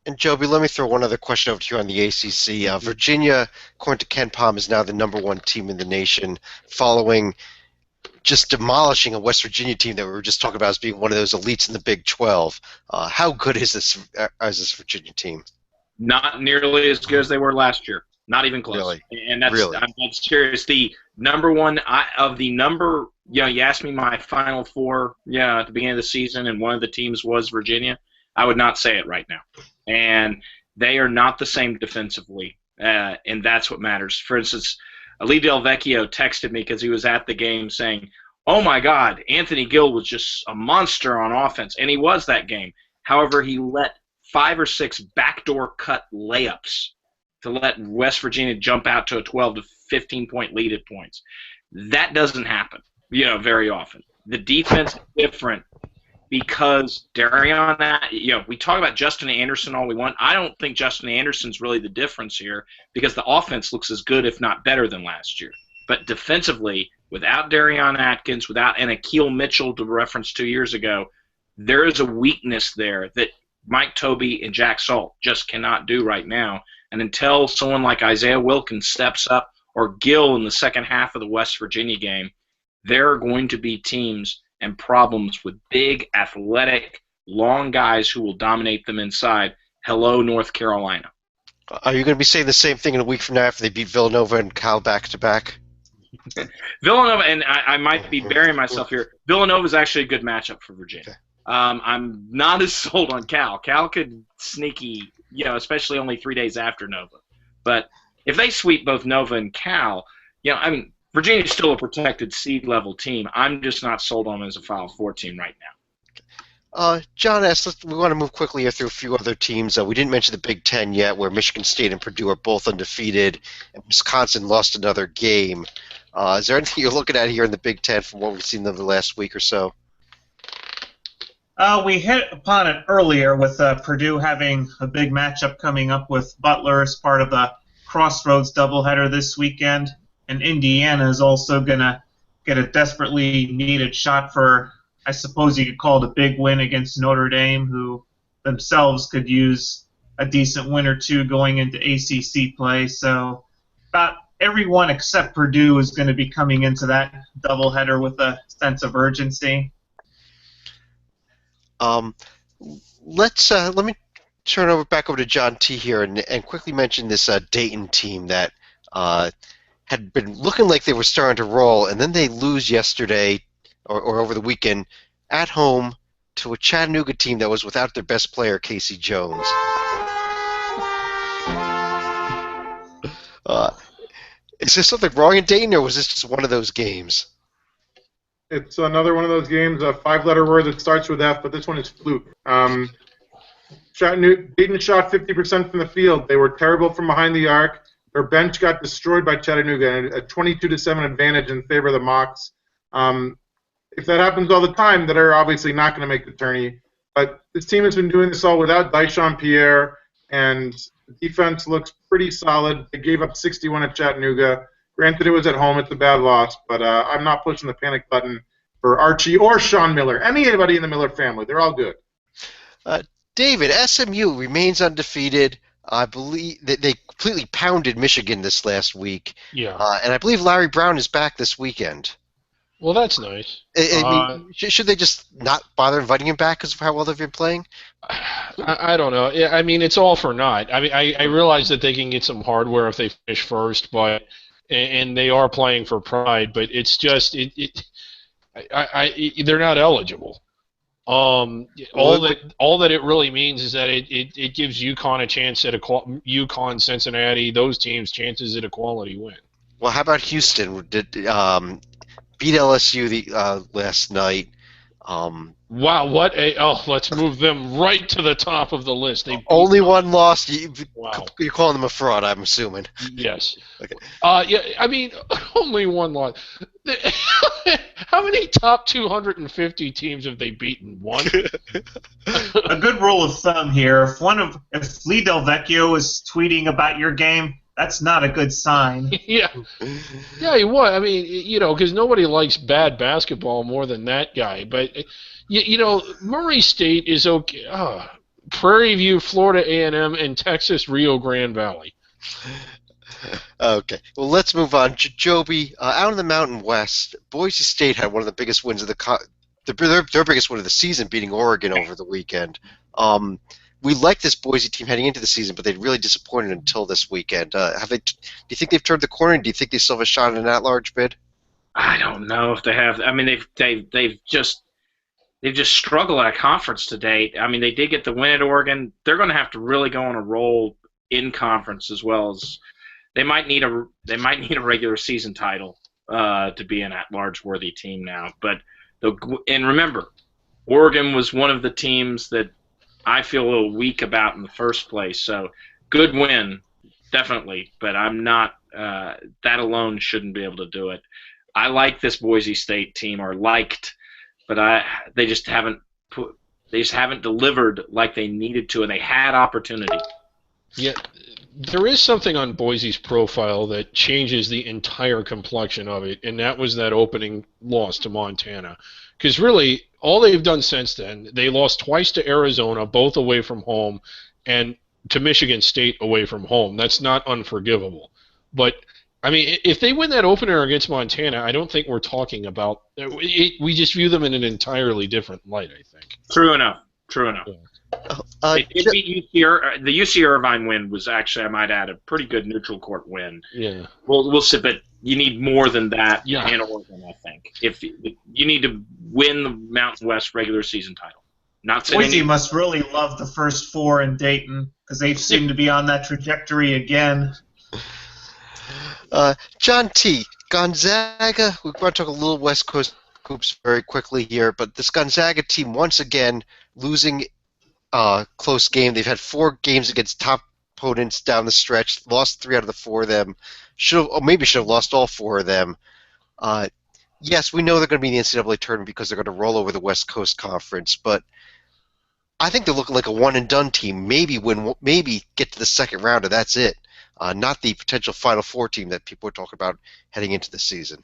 And Joby, let me throw one other question over to you on the ACC. Virginia, according to Ken Palm, is now the number 1 team in the nation, following just demolishing a West Virginia team that we were just talking about as being one of those elites in the Big 12. How good is this Virginia team? Not nearly as good as they were last year. Not even close. Really? And that's serious. The number 1 of the number. You asked me my Final 4. At the beginning of the season, and one of the teams was Virginia. I would not say it right now. And they are not the same defensively, and that's what matters. For instance, Ali Del Vecchio texted me because he was at the game saying, oh my God, Anthony Gill was just a monster on offense, and he was that game. However, he let 5 or 6 backdoor cut layups to let West Virginia jump out to a 12 to 15-point lead at points. That doesn't happen, very often. The defense is different. Because Darion, we talk about Justin Anderson all we want. I don't think Justin Anderson's really the difference here because the offense looks as good, if not better, than last year. But defensively, without Darion Atkins, without an Akeel Mitchell to reference 2 years ago, there is a weakness there that Mike Tobey and Jack Salt just cannot do right now. And until someone like Isaiah Wilkins steps up or Gill in the second half of the West Virginia game, there are going to be teams and problems with big, athletic, long guys who will dominate them inside. Hello, North Carolina. Are you going to be saying the same thing in a week from now after they beat Villanova and Cal back-to-back? Villanova, and I might be burying myself here. Villanova is actually a good matchup for Virginia. I'm not as sold on Cal. Cal could sneaky, especially only 3 days after Nova. But if they sweep both Nova and Cal, Virginia's still a protected seed level team. I'm just not sold on them as a Final Four team right now. John asked, we want to move quickly here through a few other teams. We didn't mention the Big Ten yet, where Michigan State and Purdue are both undefeated, and Wisconsin lost another game. Is there anything you're looking at here in the Big Ten from what we've seen over the last week or so? We hit upon it earlier with Purdue having a big matchup coming up with Butler as part of the Crossroads doubleheader this weekend, and Indiana is also going to get a desperately needed shot for, I suppose you could call it a big win against Notre Dame, who themselves could use a decent win or two going into ACC play. So about everyone except Purdue is going to be coming into that doubleheader with a sense of urgency. Let me turn back over to John T. here and quickly mention this Dayton team that had been looking like they were starting to roll, and then they lose yesterday or over the weekend at home to a Chattanooga team that was without their best player, Casey Jones. Is there something wrong in Dayton, or was this just one of those games? It's another one of those games, a 5-letter word that starts with F, but this one is fluke. Dayton shot 50% from the field. They were terrible from behind the arc. Their bench got destroyed by Chattanooga, a 22-7 advantage in favor of the Mocs. If that happens all the time, that are obviously not going to make the tourney. But this team has been doing this all without Daishan Pierre, and the defense looks pretty solid. They gave up 61 at Chattanooga. Granted, it was at home. It's a bad loss, but I'm not pushing the panic button for Archie or Sean Miller. Anybody in the Miller family. They're all good. David, SMU remains undefeated. I believe that they completely pounded Michigan this last week. Yeah. And I believe Larry Brown is back this weekend. Well, that's nice. I mean, should they just not bother inviting him back because of how well they've been playing? I don't know. I mean, it's all for naught. I mean, I realize that they can get some hardware if they finish first, but and they are playing for pride, but it's just they're not eligible. All that it really means is that it gives UConn a chance at UConn, Cincinnati, those teams chances at a quality win. Well, how about Houston? Did beat LSU last night. Wow, let's move them right to the top of the list. They only one loss. Wow. You're calling them a fraud, I'm assuming. Yes. Okay. Yeah, I mean, only one loss. How many top 250 teams have they beaten? One? A good rule of thumb here, if Lee Del Vecchio is tweeting about your game, that's not a good sign. Yeah, he was. I mean, because nobody likes bad basketball more than that guy. But, Murray State is okay. Prairie View, Florida A&M, and Texas Rio Grande Valley. Okay. Well, let's move on. Joby, out in the Mountain West, Boise State had one of the biggest wins of their biggest win of the season, beating Oregon over the weekend. We like this Boise team heading into the season, but they really disappointed until this weekend. Do you think they've turned the corner? Do you think they still have a shot at an at-large bid? I don't know if they have. I mean, they've just struggled at conference to date. I mean, they did get the win at Oregon. They're going to have to really go on a roll in conference as well as they might need a regular season title to be an at-large worthy team now. And remember, Oregon was one of the teams that I feel a little weak about in the first place. So good win, definitely, but I'm not. That alone shouldn't be able to do it. I like this Boise State team, but they just haven't delivered like they needed to, and they had opportunity. Yeah, there is something on Boise's profile that changes the entire complexion of it, and that was that opening loss to Montana. Because really, all they've done since then, they lost twice to Arizona, both away from home, and to Michigan State away from home. That's not unforgivable. But, I mean, if they win that opener against Montana, I don't think we're talking about it. We just view them in an entirely different light, I think. True enough. Yeah. It beat the UC Irvine win was actually, I might add, a pretty good neutral court win. Yeah. We'll see, but You need more than that Yeah. in Oregon, I think. If you need to win the Mountain West regular season title. Not saying Boise must really love the first four in Dayton because they seem to be on that trajectory again. John T. Gonzaga. We want to talk a little West Coast hoops very quickly here, but this Gonzaga team once again losing close game. They've had 4 games against top opponents down the stretch. Lost 3 out of the 4 of them. Should have lost all 4 of them. Yes, we know they're going to be in the NCAA tournament because they're going to roll over the West Coast Conference, but I think they're looking like a one and done team. Maybe get to the second round, and that's it. Not the potential Final Four team that people are talking about heading into the season.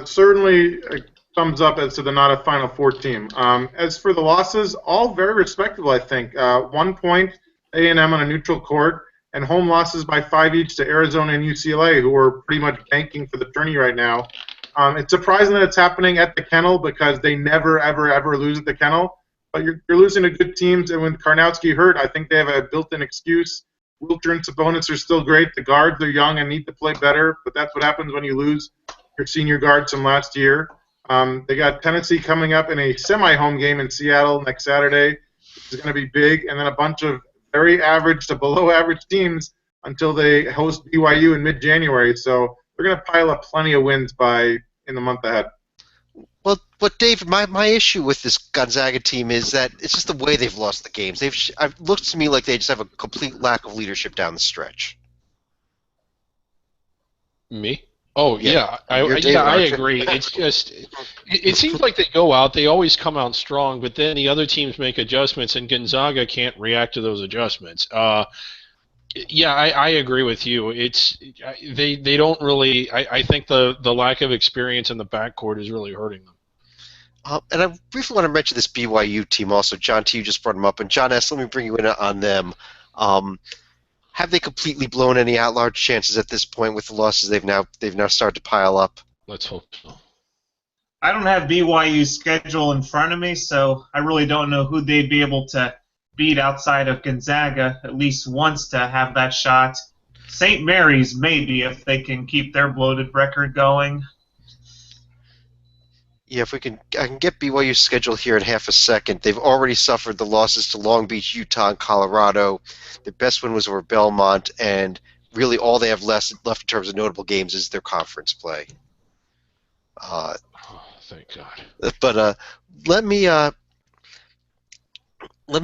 Certainly a thumbs up as to the not a Final Four team. As for the losses, all very respectable, I think. 1 point, A&M on a neutral court, and home losses by 5 each to Arizona and UCLA, who are pretty much banking for the tourney right now. It's surprising that it's happening at the Kennel because they never, ever, ever lose at the Kennel. But you're losing to good teams, and when Karnowski hurt, I think they have a built-in excuse. Wilcher and Sabonis are still great. The guards are young and need to play better, but that's what happens when you lose your senior guards from last year. They got Tennessee coming up in a semi-home game in Seattle next Saturday, which is going to be big, and then a bunch of very average to below-average teams until they host BYU in mid-January. So they're going to pile up plenty of wins in the month ahead. Well, but David, my issue with this Gonzaga team is that it's just the way they've lost the games. It looks to me like they just have a complete lack of leadership down the stretch. Me? Oh, yeah. I agree. It's just it seems like they go out, they always come out strong, but then the other teams make adjustments, and Gonzaga can't react to those adjustments. Yeah, I agree with you. They don't really. I think the lack of experience in the backcourt is really hurting them. And I briefly want to mention this BYU team also. John T, you just brought them up, and John S, let me bring you in on them. Have they completely blown any at-large chances at this point with the losses they've now started to pile up? Let's hope so. I don't have BYU's schedule in front of me, so I really don't know who they'd be able to beat outside of Gonzaga at least once to have that shot. St. Mary's maybe if they can keep their bloated record going. Yeah, I can get BYU's schedule here in half a second. They've already suffered the losses to Long Beach, Utah, and Colorado. Their best win was over Belmont, and really all they have left in terms of notable games is their conference play. Thank God. But let me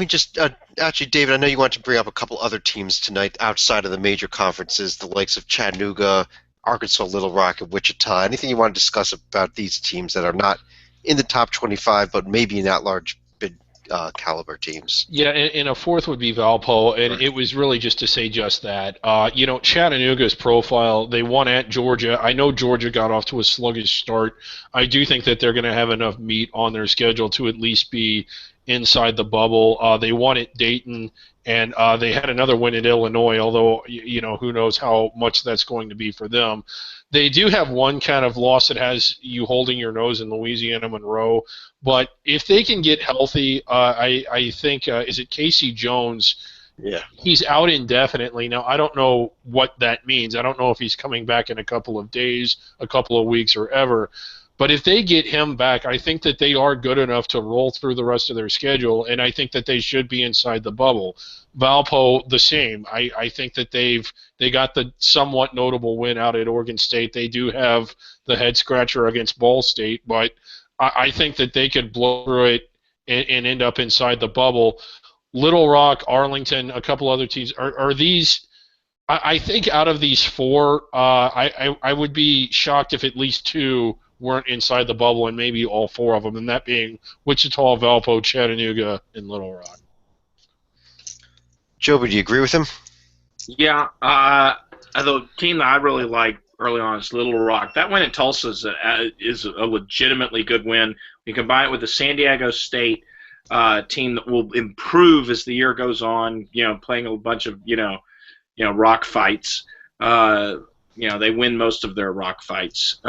just actually, David, I know you want to bring up a couple other teams tonight outside of the major conferences, the likes of Chattanooga, Arkansas, Little Rock, and Wichita. Anything you want to discuss about these teams that are not in the top 25, but maybe in that large bid caliber teams? Yeah, and a fourth would be Valpo, and it was really just to say just that. Chattanooga's profile, they won at Georgia. I know Georgia got off to a sluggish start. I do think that they're going to have enough meat on their schedule to at least be inside the bubble. They won at Dayton, and they had another win at Illinois, although, who knows how much that's going to be for them. They do have one kind of loss that has you holding your nose in Louisiana Monroe, but if they can get healthy, I think, is it Casey Jones? Yeah. He's out indefinitely. Now, I don't know what that means. I don't know if he's coming back in a couple of days, a couple of weeks, or ever. But if they get him back, I think that they are good enough to roll through the rest of their schedule, and I think that they should be inside the bubble. Valpo, the same. I think that they got the somewhat notable win out at Oregon State. They do have the head scratcher against Ball State, but I think that they could blow through it and end up inside the bubble. Little Rock, Arlington, a couple other teams. Are these? I think out of these 4, I would be shocked if at least 2 weren't inside the bubble, and maybe all 4 of them, and that being Wichita, Valpo, Chattanooga, and Little Rock. Joe, do you agree with him? Yeah, the team that I really like early on is Little Rock. That win at Tulsa is a legitimately good win. You combine it with the San Diego State team that will improve as the year goes on. Playing a bunch of rock fights. They win most of their rock fights.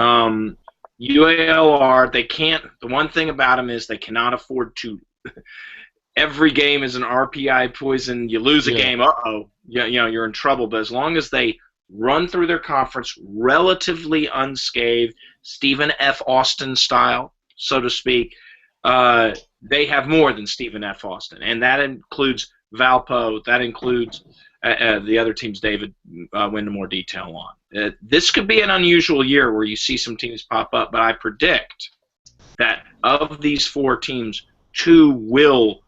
UALR, they can't. The one thing about them is they cannot afford to. Every game is an RPI poison. You lose a game, you're in trouble. But as long as they run through their conference relatively unscathed, Stephen F. Austin style, so to speak. They have more than Stephen F. Austin, and that includes Valpo. That includes the other teams David went into more detail on. This could be an unusual year where you see some teams pop up, but I predict that of these 4 teams, 2 will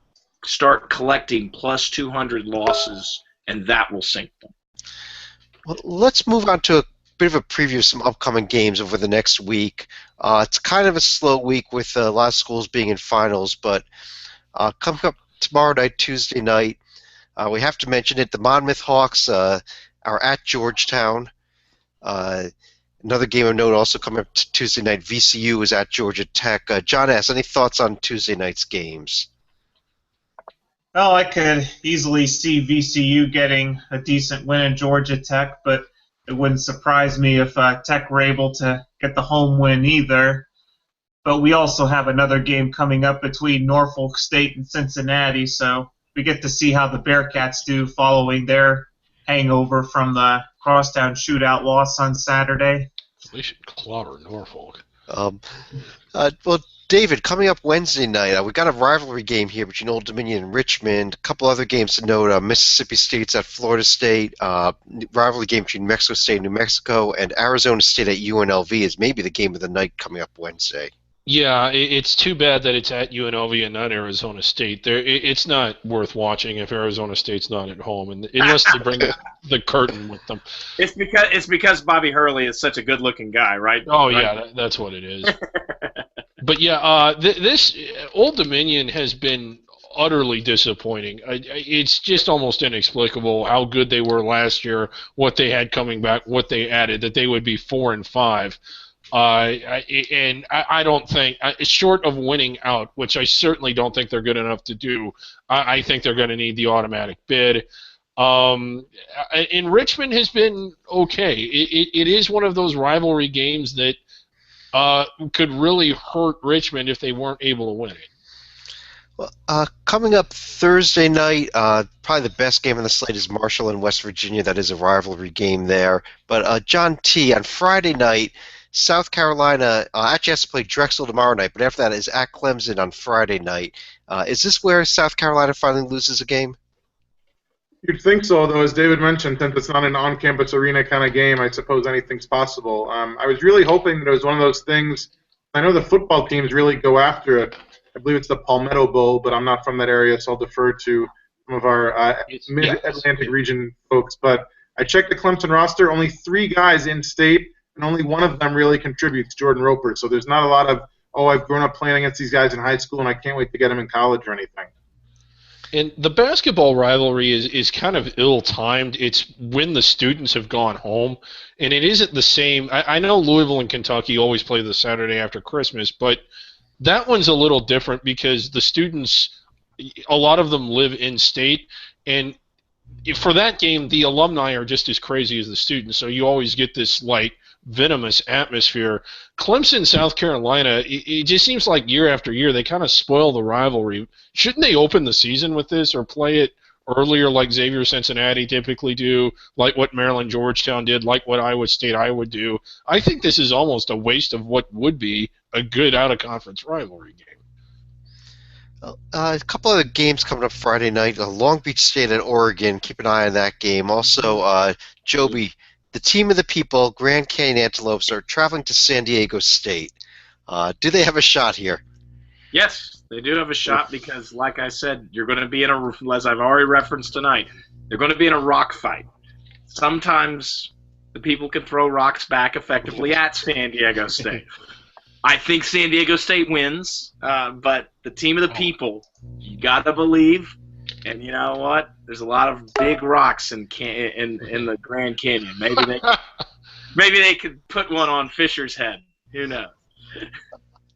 start collecting plus 200 losses, and that will sink them. Well, let's move on to a bit of a preview of some upcoming games over the next week. It's kind of a slow week with a lot of schools being in finals, but coming up tomorrow night, Tuesday night, we have to mention it. The Monmouth Hawks are at Georgetown. Another game of note also coming up Tuesday night, VCU is at Georgia Tech. John S., any thoughts on Tuesday night's games? Well, I could easily see VCU getting a decent win at Georgia Tech, but it wouldn't surprise me if Tech were able to get the home win either. But we also have another game coming up between Norfolk State and Cincinnati, so we get to see how the Bearcats do following their hangover from the crosstown shootout loss on Saturday. They should clobber Norfolk. Well, David, coming up Wednesday night, we got a rivalry game here between Old Dominion and Richmond. A couple other games to note: Mississippi State's at Florida State. Rivalry game between Mexico State and New Mexico, and Arizona State at UNLV is maybe the game of the night coming up Wednesday. Yeah, it's too bad that it's at UNLV and not Arizona State. It's not worth watching if Arizona State's not at home, and unless they bring the curtain with them. It's because Bobby Hurley is such a good-looking guy, right? Oh right? Yeah, that's what it is. But yeah, this Old Dominion has been utterly disappointing. It's just almost inexplicable how good they were last year, what they had coming back, what they added, that they would be 4-5. I don't think, short of winning out, which I certainly don't think they're good enough to do, I think they're going to need the automatic bid. And Richmond has been okay. It is one of those rivalry games that could really hurt Richmond if they weren't able to win it. Well, coming up Thursday night, probably the best game on the slate is Marshall and West Virginia. That is a rivalry game there. But John T., on Friday night, South Carolina actually has to play Drexel tomorrow night, but after that is at Clemson on Friday night. Is this where South Carolina finally loses a game? You'd think so, though, as David mentioned, since it's not an on-campus arena kind of game, I suppose anything's possible. I was really hoping that it was one of those things. I know the football teams really go after it. I believe it's the Palmetto Bowl, but I'm not from that area, so I'll defer to some of our mid-Atlantic region folks. But I checked the Clemson roster, only 3 guys in state, and only one of them really contributes, Jordan Roper. So there's not a lot of, I've grown up playing against these guys in high school, and I can't wait to get them in college or anything. And the basketball rivalry is kind of ill-timed. It's when the students have gone home, and it isn't the same. I know Louisville and Kentucky always play the Saturday after Christmas, but that one's a little different because the students, a lot of them live in state, and for that game, the alumni are just as crazy as the students, so you always get this, like, venomous atmosphere. Clemson, South Carolina, it just seems like year after year they kind of spoil the rivalry. Shouldn't they open the season with this or play it earlier like Xavier Cincinnati typically do, like what Maryland Georgetown did, like what Iowa State Iowa do? I think this is almost a waste of what would be a good out-of-conference rivalry game. A couple other games coming up Friday night. Long Beach State at Oregon. Keep an eye on that game. Also, Joby, the team of the people, Grand Canyon Antelopes, are traveling to San Diego State. Do they have a shot here? Yes, they do have a shot because, like I said, you're going to be in a, as I've already referenced tonight, they're going to be in a rock fight. Sometimes the people can throw rocks back effectively at San Diego State. I think San Diego State wins, but the team of the people, you got to believe. And you know what? There's a lot of big rocks in the Grand Canyon. Maybe they could put one on Fisher's head. Who knows?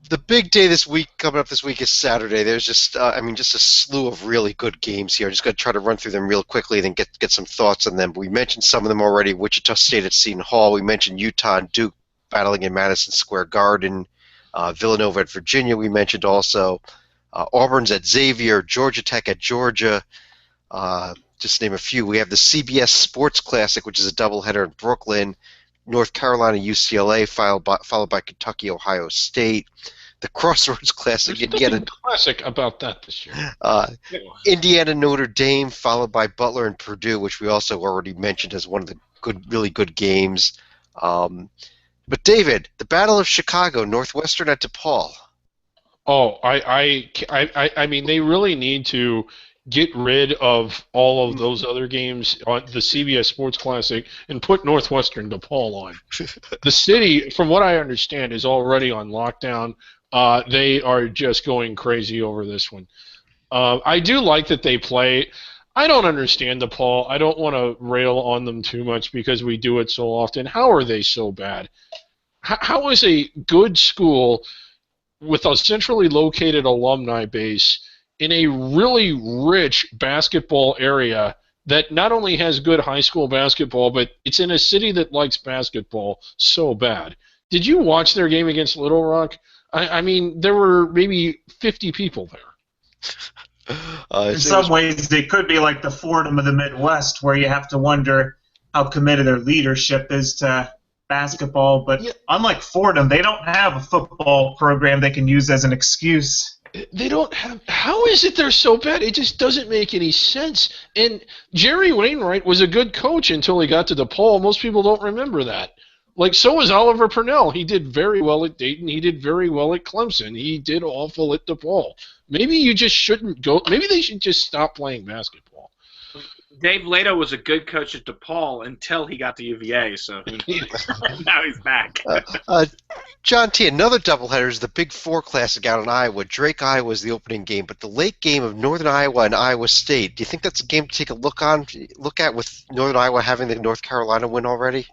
The big day this week, coming up this week, is Saturday. There's just a slew of really good games here. I'm just going to try to run through them real quickly and then get some thoughts on them. We mentioned some of them already. Wichita State at Seton Hall. We mentioned Utah and Duke battling in Madison Square Garden. Villanova at Virginia we mentioned also. Auburn's at Xavier. Georgia Tech at Georgia. just name a few. We have the CBS Sports Classic, which is a doubleheader in Brooklyn, North Carolina, UCLA, followed by Kentucky, Ohio State. The Crossroads Classic, There's nothing classic about that this year. Indiana, Notre Dame, followed by Butler and Purdue, which we also already mentioned as one of the really good games. But David, the Battle of Chicago, Northwestern at DePaul. Oh, I mean, they really need to get rid of all of those other games on the CBS Sports Classic and put Northwestern DePaul on. The city, from what I understand, is already on lockdown. They are just going crazy over this one. I do like that they play. I don't understand DePaul. I don't want to rail on them too much because we do it so often. How are they so bad? How is a good school with a centrally located alumni base in a really rich basketball area that not only has good high school basketball, but it's in a city that likes basketball so bad? Did you watch their game against Little Rock? I mean, there were maybe 50 people there. In some ways, they could be like the Fordham of the Midwest, where you have to wonder how committed their leadership is to basketball. But unlike Fordham, they don't have a football program they can use as an excuse. They don't have. How is it they're so bad? It just doesn't make any sense. And Jerry Wainwright was a good coach until he got to DePaul. Most people don't remember that. Like, so was Oliver Purnell. He did very well at Dayton. He did very well at Clemson. He did awful at DePaul. Maybe you just shouldn't go. Maybe they should just stop playing basketball. Dave Lato was a good coach at DePaul until he got to UVA, so now he's back. John T., another doubleheader is the Big Four Classic out in Iowa. Drake, Iowa is the opening game, but the late game of Northern Iowa and Iowa State, do you think that's a game to take a look at with Northern Iowa having the North Carolina win already?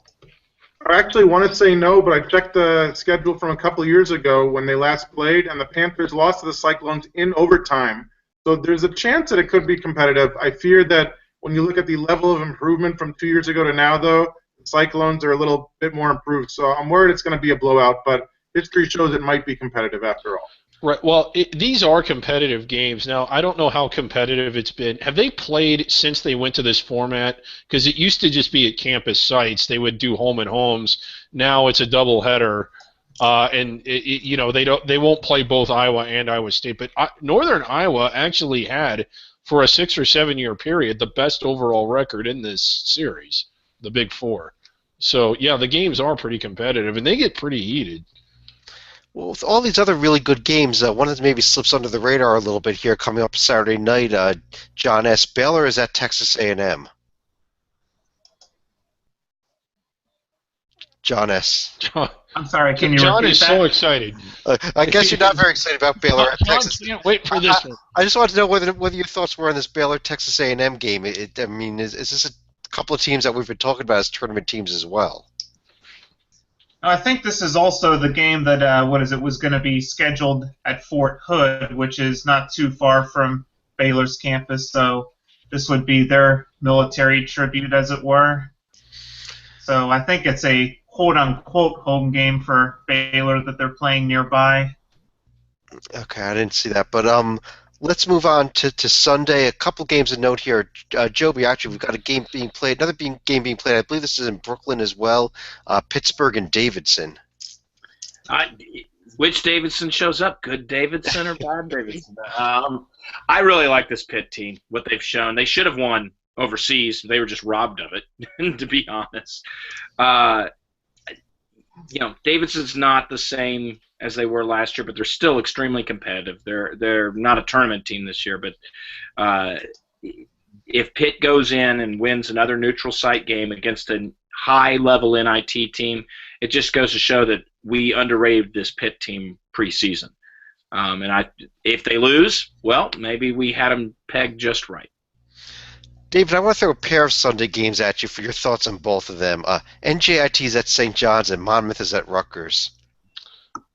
I actually want to say no, but I checked the schedule from a couple of years ago when they last played, and the Panthers lost to the Cyclones in overtime. So there's a chance that it could be competitive. I fear that when you look at the level of improvement from 2 years ago to now, though, the Cyclones are a little bit more improved. So I'm worried it's going to be a blowout, but history shows it might be competitive after all. Right. Well, these are competitive games. Now, I don't know how competitive it's been. Have they played since they went to this format? Because it used to just be at campus sites. They would do home and homes. Now it's a doubleheader, and they won't play both Iowa and Iowa State. But Northern Iowa actually had, for a 6 or 7 year period, the best overall record in this series, the Big Four. So yeah, the games are pretty competitive, and they get pretty heated. Well, with all these other really good games, one that maybe slips under the radar a little bit here coming up Saturday night, John S. Baylor is at Texas A&M. John S. I'm sorry, can you John repeat is that? so excited. I guess you're not very excited about Baylor at John Texas. can't wait for this one. I just wanted to know whether your thoughts were on this Baylor-Texas A&M game. Is this a couple of teams that we've been talking about as tournament teams as well? I think this is also the game that was going to be scheduled at Fort Hood, which is not too far from Baylor's campus. So this would be their military tribute, as it were. So I think it's a quote-unquote home game for Baylor that they're playing nearby. Okay, I didn't see that, but let's move on to Sunday. A couple games to note here. Joby, actually, we've got a game being played, game being played. I believe this is in Brooklyn as well. Pittsburgh and Davidson. Which Davidson shows up? Good Davidson or bad Davidson? I really like this Pitt team, what they've shown. They should have won overseas. They were just robbed of it, to be honest. Davidson's not the same as they were last year, but they're still extremely competitive. They're not a tournament team this year, but if Pitt goes in and wins another neutral site game against a high-level NIT team, it just goes to show that we underrated this Pitt team preseason. If they lose, well, maybe we had them pegged just right. David, I want to throw a pair of Sunday games at you for your thoughts on both of them. NJIT is at St. John's and Monmouth is at Rutgers.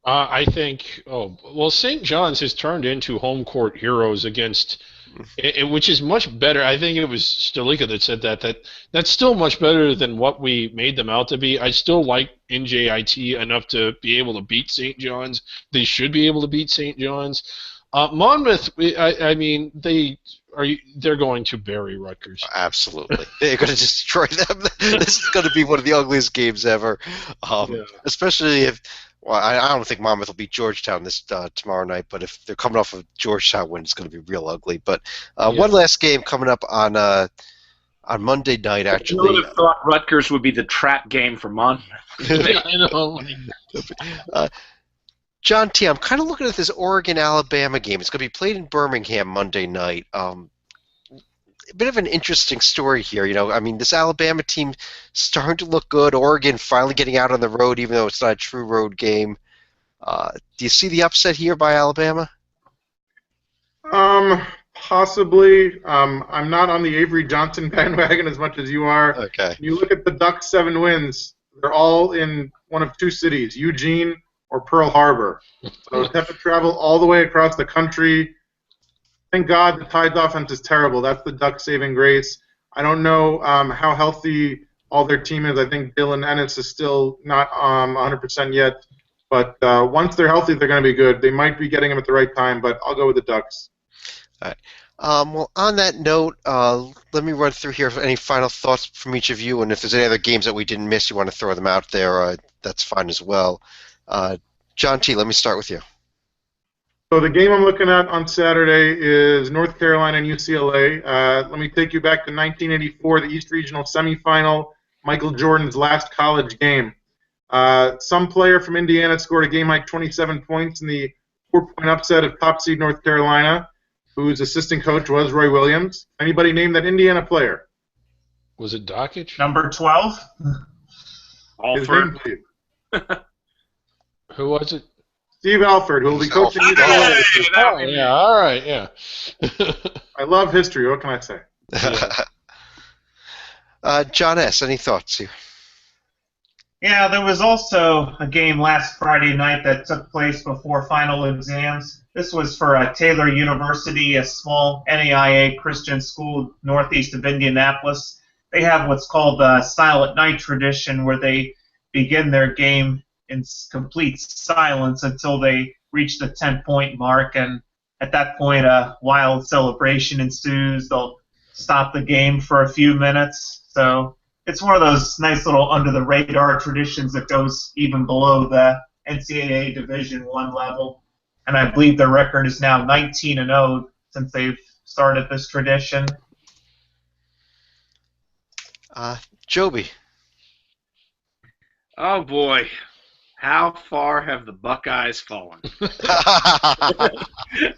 I think, St. John's has turned into home court heroes against, which is much better. I think it was Stalika that said that's still much better than what we made them out to be. I still like NJIT enough to be able to beat St. John's. They should be able to beat St. John's. Monmouth, I mean, they're going to bury Rutgers. Absolutely. They're going to destroy them. This is going to be one of the ugliest games ever. Yeah. Especially if, well, I don't think Monmouth will beat Georgetown this tomorrow night, but if they're coming off a Georgetown win, it's going to be real ugly. But one last game coming up on Monday night, actually. You would have thought Rutgers would be the trap game for Monmouth. Yeah, I know. John T., I'm kind of looking at this Oregon-Alabama game. It's going to be played in Birmingham Monday night. A bit of an interesting story here. I mean, this Alabama team starting to look good. Oregon finally getting out on the road, even though it's not a true road game. Do you see the upset here by Alabama? Possibly. I'm not on the Avery Johnson bandwagon as much as you are. Okay. You look at the Ducks' 7 wins. They're all in one of 2 cities, Eugene or Pearl Harbor. So they have to travel all the way across the country. Thank God the Tide's offense is terrible. That's the Ducks' saving grace. I don't know how healthy all their team is. I think Dylan Ennis is still not 100% yet. But once they're healthy, they're going to be good. They might be getting them at the right time, but I'll go with the Ducks. All right. Well, on that note, let me run through here any final thoughts from each of you, and if there's any other games that we didn't miss, you want to throw them out there, that's fine as well. John T., let me start with you. So the game I'm looking at on Saturday is North Carolina and UCLA. Let me take you back to 1984, the East Regional Semifinal, Michael Jordan's last college game. Some player from Indiana scored a game-high 27 points in the 4-point upset of top seed North Carolina, whose assistant coach was Roy Williams. Anybody name that Indiana player? Was it Dockage? Number 12? His name, please. Who was it? Steve Alford, who will be coaching UCLA. Oh, yeah, all right, yeah. I love history. What can I say? John S., any thoughts here? Yeah, there was also a game last Friday night that took place before final exams. This was for Taylor University, a small NAIA Christian school northeast of Indianapolis. They have what's called the Silent Night tradition, where they begin their game in complete silence until they reach the 10-point mark, and at that point a wild celebration ensues. They'll stop the game for a few minutes. So it's one of those nice little under-the-radar traditions that goes even below the NCAA Division I level. And I believe their record is now 19-0 since they've started this tradition. Joby. Oh, boy. How far have the Buckeyes fallen?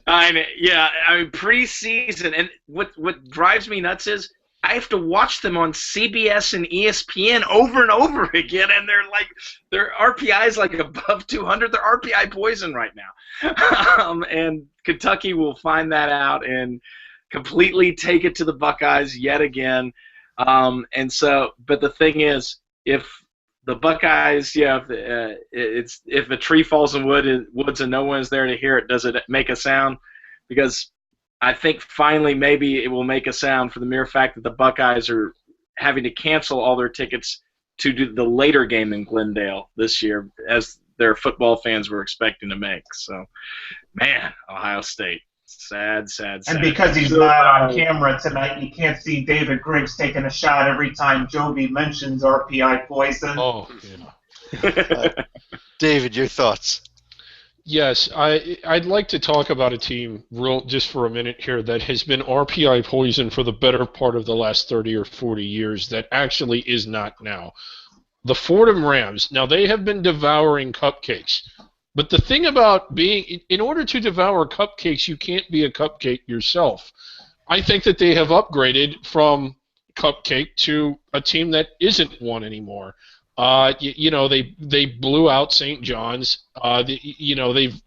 I mean, preseason, and what drives me nuts is I have to watch them on CBS and ESPN over and over again, and their RPI is like above 200. They're RPI poison right now, and Kentucky will find that out and completely take it to the Buckeyes yet again. But the thing is, if the Buckeyes, if a tree falls in woods and no one's there to hear it, does it make a sound? Because I think finally maybe it will make a sound for the mere fact that the Buckeyes are having to cancel all their tickets to do the later game in Glendale this year, as their football fans were expecting to make. So, man, Ohio State. Sad. And because he's not on camera tonight, you can't see David Griggs taking a shot every time Joby mentions RPI poison. Oh, yeah. David, your thoughts? Yes, I'd like to talk about a team just for a minute here that has been RPI poison for the better part of the last 30 or 40 years that actually is not now. The Fordham Rams. Now, they have been devouring cupcakes. But the thing about in order to devour cupcakes, you can't be a cupcake yourself. I think that they have upgraded from cupcake to a team that isn't one anymore. They blew out St. John's. They've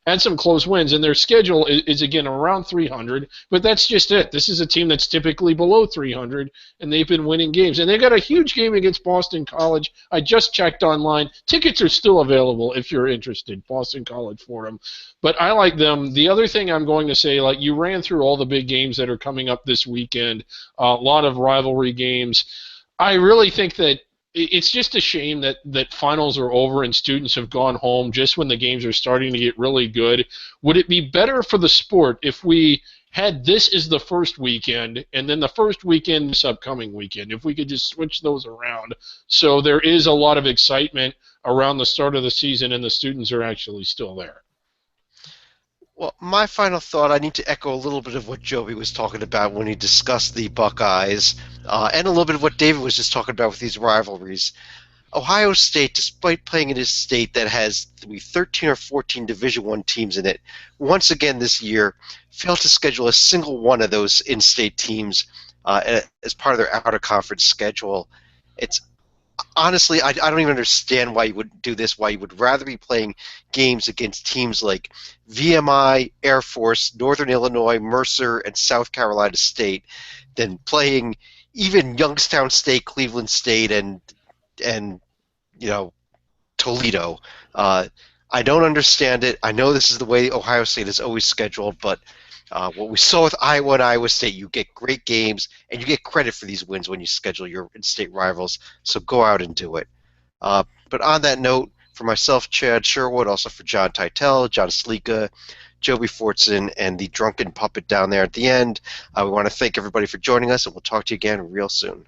had some close wins, and their schedule is again around 300. But that's just it. This is a team that's typically below 300, and they've been winning games. And they got a huge game against Boston College. I just checked online. Tickets are still available if you're interested. Boston College for them. But I like them. The other thing I'm going to say, you ran through all the big games that are coming up this weekend. A lot of rivalry games. I really think that it's just a shame that finals are over and students have gone home just when the games are starting to get really good. Would it be better for the sport if we had this as the first weekend and then the first weekend this upcoming weekend, if we could just switch those around so there is a lot of excitement around the start of the season and the students are actually still there? Well, my final thought, I need to echo a little bit of what Joby was talking about when he discussed the Buckeyes, and a little bit of what David was just talking about with these rivalries. Ohio State, despite playing in a state that has 13 or 14 Division I teams in it, once again this year failed to schedule a single one of those in-state teams as part of their out-of-conference schedule. It's honestly, I don't even understand why you would do this, why you would rather be playing games against teams like VMI, Air Force, Northern Illinois, Mercer, and South Carolina State than playing even Youngstown State, Cleveland State, and Toledo. I don't understand it. I know this is the way Ohio State is always scheduled, but what we saw with Iowa and Iowa State, you get great games, and you get credit for these wins when you schedule your in-state rivals, so go out and do it. But on that note, for myself, Chad Sherwood, also for John Teitel, John Slika, Joby Fortson, and the drunken puppet down there at the end, we want to thank everybody for joining us, and we'll talk to you again real soon.